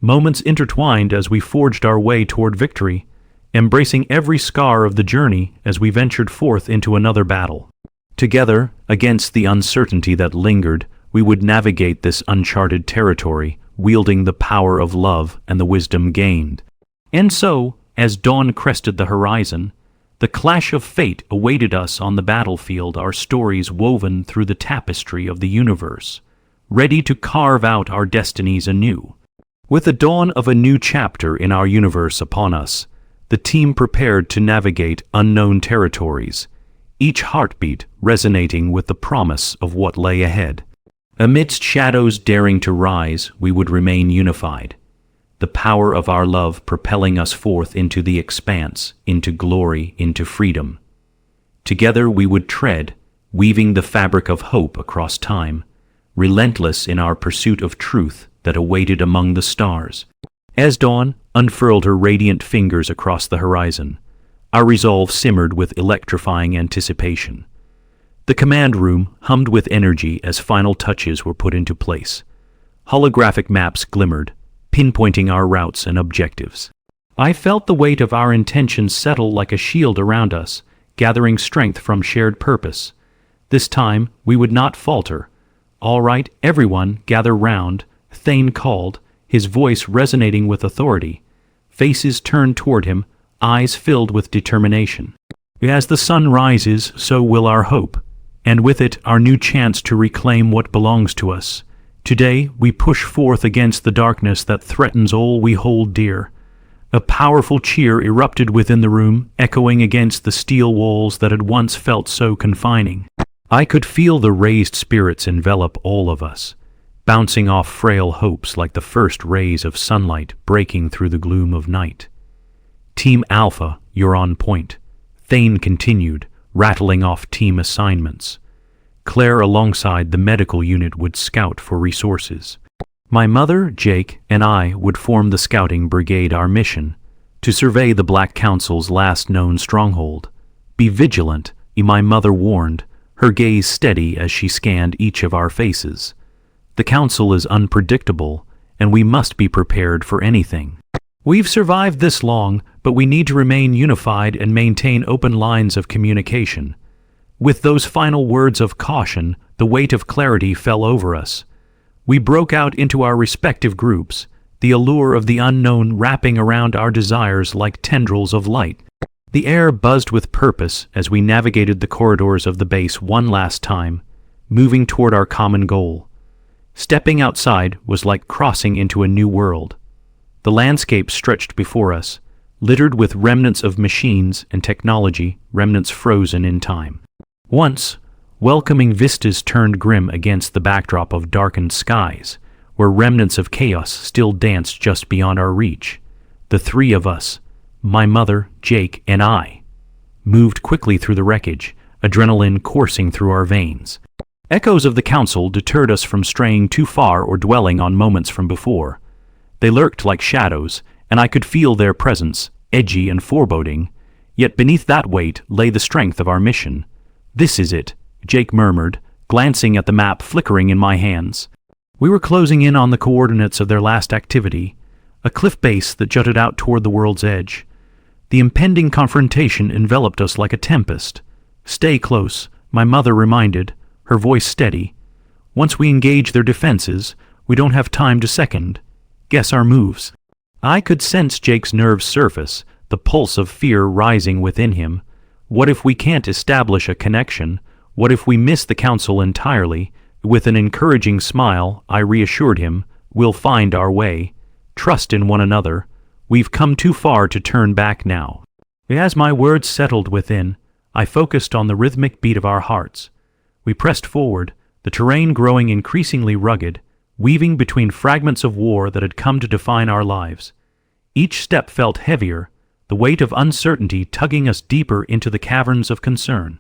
moments intertwined as we forged our way toward victory, embracing every scar of the journey as we ventured forth into another battle. Together, against the uncertainty that lingered, we would navigate this uncharted territory, wielding the power of love and the wisdom gained. And so, as dawn crested the horizon, the clash of fate awaited us on the battlefield, our stories woven through the tapestry of the universe, ready to carve out our destinies anew. With the dawn of a new chapter in our universe upon us, the team prepared to navigate unknown territories, each heartbeat resonating with the promise of what lay ahead. Amidst shadows daring to rise, we would remain unified, the power of our love propelling us forth into the expanse, into glory, into freedom. Together we would tread, weaving the fabric of hope across time, relentless in our pursuit of truth that awaited among the stars. As dawn unfurled her radiant fingers across the horizon, our resolve simmered with electrifying anticipation. The command room hummed with energy as final touches were put into place. Holographic maps glimmered, pinpointing our routes and objectives. I felt the weight of our intentions settle like a shield around us, gathering strength from shared purpose. This time we would not falter. "All right, everyone, gather round," Thane called, his voice resonating with authority. Faces turned toward him, eyes filled with determination. "As the sun rises, so will our hope, and with it our new chance to reclaim what belongs to us. Today we push forth against the darkness that threatens all we hold dear." A powerful cheer erupted within the room, echoing against the steel walls that had once felt so confining. I could feel the raised spirits envelop all of us, bouncing off frail hopes like the first rays of sunlight breaking through the gloom of night. "Team Alpha, you're on point," Thane continued, rattling off team assignments. Claire alongside the medical unit would scout for resources. My mother, Jake, and I would form the scouting brigade. Our mission: to survey the Black Council's last known stronghold. Be vigilant, my mother warned, her gaze steady as she scanned each of our faces. The Council is unpredictable, and we must be prepared for anything. We've survived this long, but we need to remain unified and maintain open lines of communication. With those final words of caution, the weight of clarity fell over us. We broke out into our respective groups, the allure of the unknown wrapping around our desires like tendrils of light. The air buzzed with purpose as we navigated the corridors of the base one last time, moving toward our common goal. Stepping outside was like crossing into a new world. The landscape stretched before us, littered with remnants of machines and technology, remnants frozen in time. Once, welcoming vistas turned grim against the backdrop of darkened skies, where remnants of chaos still danced just beyond our reach. The three of us, my mother, Jake, and I, moved quickly through the wreckage, adrenaline coursing through our veins. Echoes of the Council deterred us from straying too far or dwelling on moments from before. They lurked like shadows, and I could feel their presence, edgy and foreboding, yet beneath that weight lay the strength of our mission. "This is it," Jake murmured, glancing at the map flickering in my hands. We were closing in on the coordinates of their last activity, a cliff base that jutted out toward the world's edge. The impending confrontation enveloped us like a tempest. "Stay close," my mother reminded, her voice steady. "Once we engage their defenses, we don't have time to second. Guess our moves." I could sense Jake's nerves surface, the pulse of fear rising within him. What if we can't establish a connection? What if we miss the Council entirely? With an encouraging smile, I reassured him, "We'll find our way. Trust in one another. We've come too far to turn back now." As my words settled within, I focused on the rhythmic beat of our hearts. We pressed forward, the terrain growing increasingly rugged, weaving between fragments of war that had come to define our lives. Each step felt heavier, the weight of uncertainty tugging us deeper into the caverns of concern.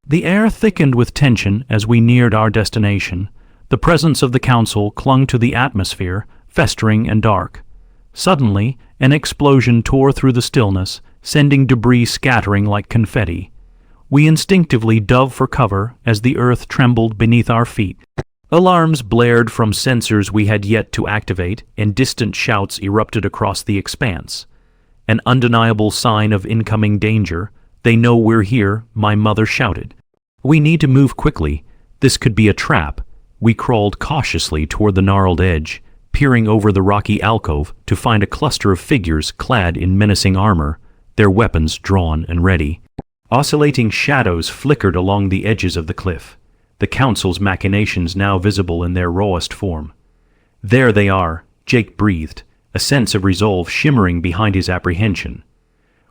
The air thickened with tension as we neared our destination. The presence of the Council clung to the atmosphere, festering and dark. Suddenly, an explosion tore through the stillness, sending debris scattering like confetti. We instinctively dove for cover as the earth trembled beneath our feet. Alarms blared from sensors we had yet to activate, and distant shouts erupted across the expanse. An undeniable sign of incoming danger. "They know we're here," my mother shouted. "We need to move quickly. This could be a trap." We crawled cautiously toward the gnarled edge, peering over the rocky alcove to find a cluster of figures clad in menacing armor, their weapons drawn and ready. Oscillating shadows flickered along the edges of the cliff, the Council's machinations now visible in their rawest form. "There they are," Jake breathed, a sense of resolve shimmering behind his apprehension.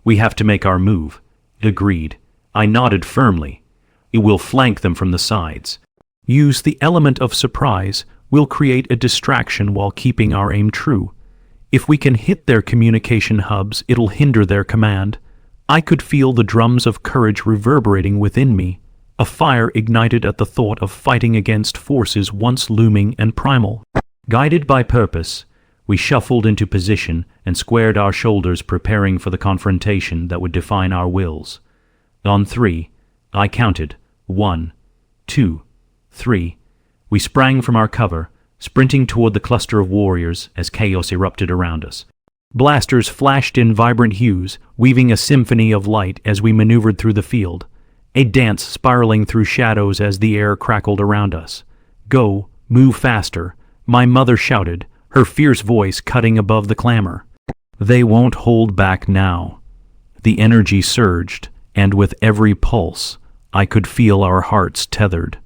"We have to make our move." Agreed. I nodded firmly. "It will flank them from the sides. Use the element of surprise. We'll create a distraction while keeping our aim true. If we can hit their communication hubs, it'll hinder their command." I could feel the drums of courage reverberating within me. A fire ignited at the thought of fighting against forces once looming and primal. Guided by purpose, we shuffled into position and squared our shoulders, preparing for the confrontation that would define our wills. On three, I counted. 1, 2, 3. We sprang from our cover, sprinting toward the cluster of warriors as chaos erupted around us. Blasters flashed in vibrant hues, weaving a symphony of light as we maneuvered through the field, a dance spiraling through shadows as the air crackled around us. "Go, move faster," my mother shouted, her fierce voice cutting above the clamor. "They won't hold back now." The energy surged, and with every pulse, I could feel our hearts tethered.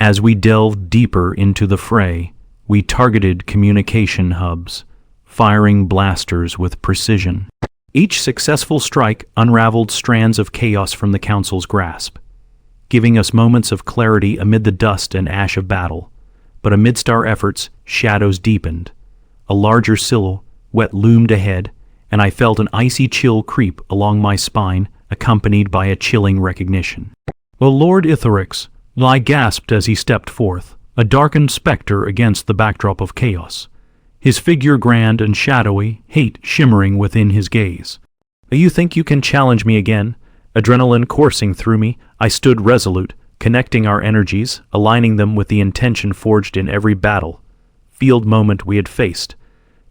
As we delved deeper into the fray, we targeted communication hubs, firing blasters with precision. Each successful strike unraveled strands of chaos from the Council's grasp, giving us moments of clarity amid the dust and ash of battle. But amidst our efforts, shadows deepened. A larger silhouette loomed ahead, and I felt an icy chill creep along my spine, accompanied by a chilling recognition. "Oh, Lord Itherix," I gasped as he stepped forth, a darkened specter against the backdrop of chaos. His figure grand and shadowy, hate shimmering within his gaze. "You think you can challenge me again?" Adrenaline coursing through me, I stood resolute, connecting our energies, aligning them with the intention forged in every battle, field moment we had faced.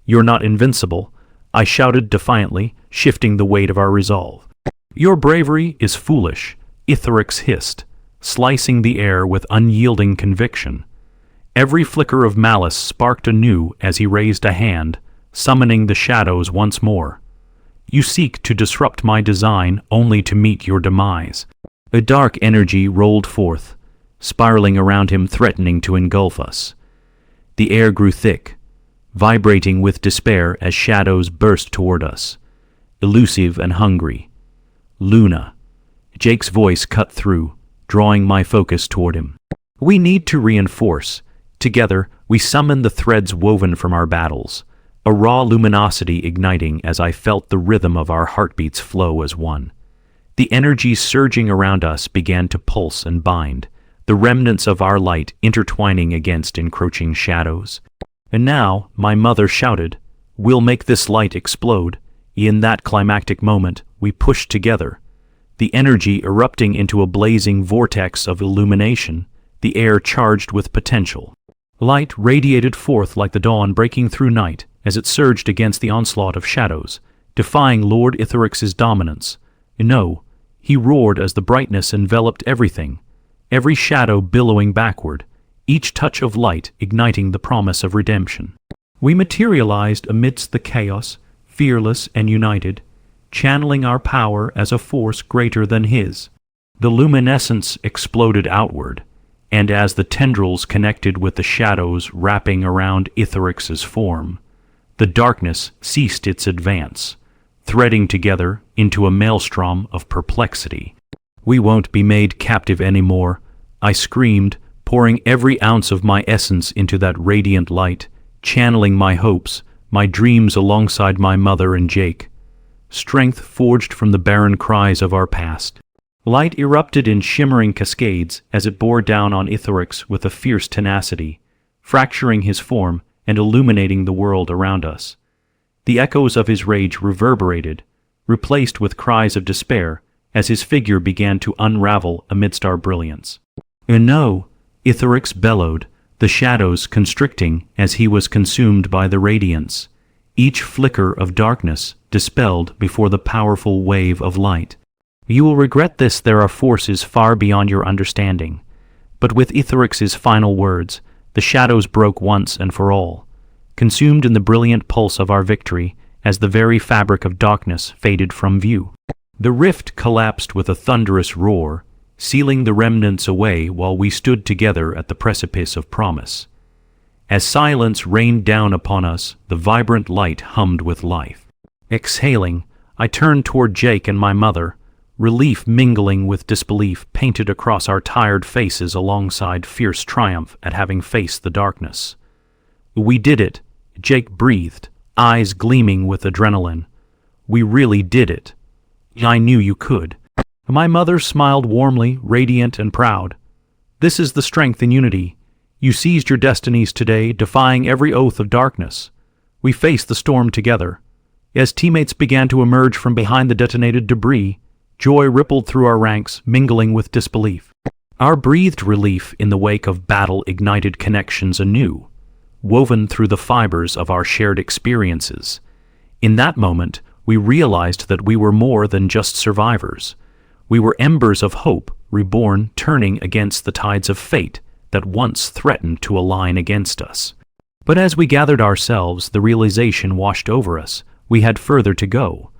"You're not invincible," I shouted defiantly, shifting the weight of our resolve. "Your bravery is foolish," Itherix hissed, slicing the air with unyielding conviction. Every flicker of malice sparked anew as he raised a hand, summoning the shadows once more. "You seek to disrupt my design only to meet your demise." A dark energy rolled forth, spiraling around him, threatening to engulf us. The air grew thick, vibrating with despair as shadows burst toward us, elusive and hungry. "Luna." Jake's voice cut through, drawing my focus toward him. "We need to reinforce." Together, we summoned the threads woven from our battles, a raw luminosity igniting as I felt the rhythm of our heartbeats flow as one. The energies surging around us began to pulse and bind, the remnants of our light intertwining against encroaching shadows. And now, my mother shouted, "We'll make this light explode." In that climactic moment, we pushed together, the energy erupting into a blazing vortex of illumination, the air charged with potential. Light radiated forth like the dawn breaking through night as it surged against the onslaught of shadows, defying Lord Itherix's dominance. No, he roared as the brightness enveloped everything, every shadow billowing backward, each touch of light igniting the promise of redemption. We materialized amidst the chaos, fearless and united, channeling our power as a force greater than his. The luminescence exploded outward, and as the tendrils connected with the shadows wrapping around Itherix's form, the darkness ceased its advance, threading together into a maelstrom of perplexity. "We won't be made captive anymore," I screamed, pouring every ounce of my essence into that radiant light, channeling my hopes, my dreams alongside my mother and Jake. Strength forged from the barren cries of our past. Light erupted in shimmering cascades as it bore down on Itherix with a fierce tenacity, fracturing his form and illuminating the world around us. The echoes of his rage reverberated, replaced with cries of despair as his figure began to unravel amidst our brilliance. "No!" Itherix bellowed, the shadows constricting as he was consumed by the radiance, each flicker of darkness dispelled before the powerful wave of light. "You will regret this. There are forces far beyond your understanding." But with Itherix's final words, the shadows broke once and for all, consumed in the brilliant pulse of our victory as the very fabric of darkness faded from view. The rift collapsed with a thunderous roar, sealing the remnants away while we stood together at the precipice of promise. As silence rained down upon us, the vibrant light hummed with life. Exhaling, I turned toward Jake and my mother, relief mingling with disbelief painted across our tired faces alongside fierce triumph at having faced the darkness. "We did it," Jake breathed, eyes gleaming with adrenaline. "We really did it. I knew you could." My mother smiled warmly, radiant and proud. "This is the strength in unity. You seized your destinies today, defying every oath of darkness. We faced the storm together." As teammates began to emerge from behind the detonated debris, joy rippled through our ranks, mingling with disbelief. Our breathed relief in the wake of battle ignited connections anew, woven through the fibers of our shared experiences. In that moment, we realized that we were more than just survivors. We were embers of hope, reborn, turning against the tides of fate that once threatened to align against us. But as we gathered ourselves, the realization washed over us. We had further to go.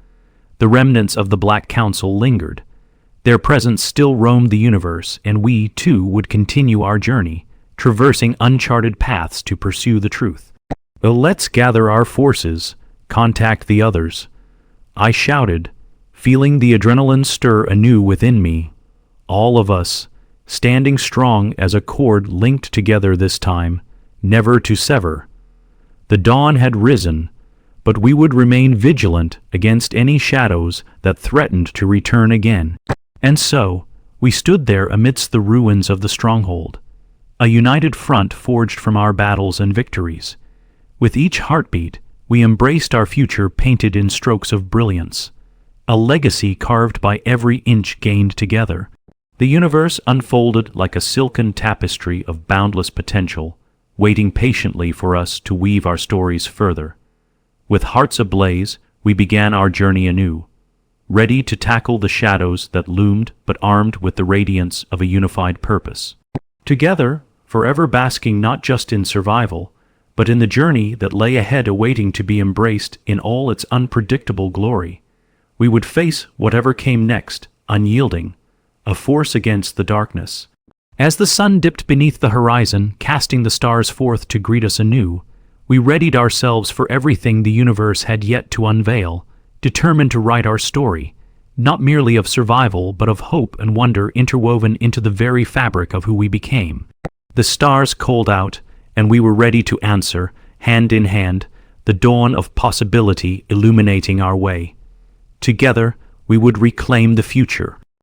The remnants of the Black Council lingered. Their presence still roamed the universe, and we, too, would continue our journey, traversing uncharted paths to pursue the truth. "Let's gather our forces, contact the others," I shouted, feeling the adrenaline stir anew within me. All of us, standing strong as a cord linked together this time, never to sever. The dawn had risen, but we would remain vigilant against any shadows that threatened to return again. And so, we stood there amidst the ruins of the stronghold, a united front forged from our battles and victories. With each heartbeat, we embraced our future painted in strokes of brilliance, a legacy carved by every inch gained together. The universe unfolded like a silken tapestry of boundless potential, waiting patiently for us to weave our stories further. With hearts ablaze, we began our journey anew, ready to tackle the shadows that loomed but armed with the radiance of a unified purpose. Together, forever basking not just in survival, but in the journey that lay ahead awaiting to be embraced in all its unpredictable glory, we would face whatever came next, unyielding, a force against the darkness. As the sun dipped beneath the horizon, casting the stars forth to greet us anew, we readied ourselves for everything the universe had yet to unveil, determined to write our story, not merely of survival but of hope and wonder interwoven into the very fabric of who we became. The stars called out, and we were ready to answer, hand in hand, the dawn of possibility illuminating our way. Together, we would reclaim the future,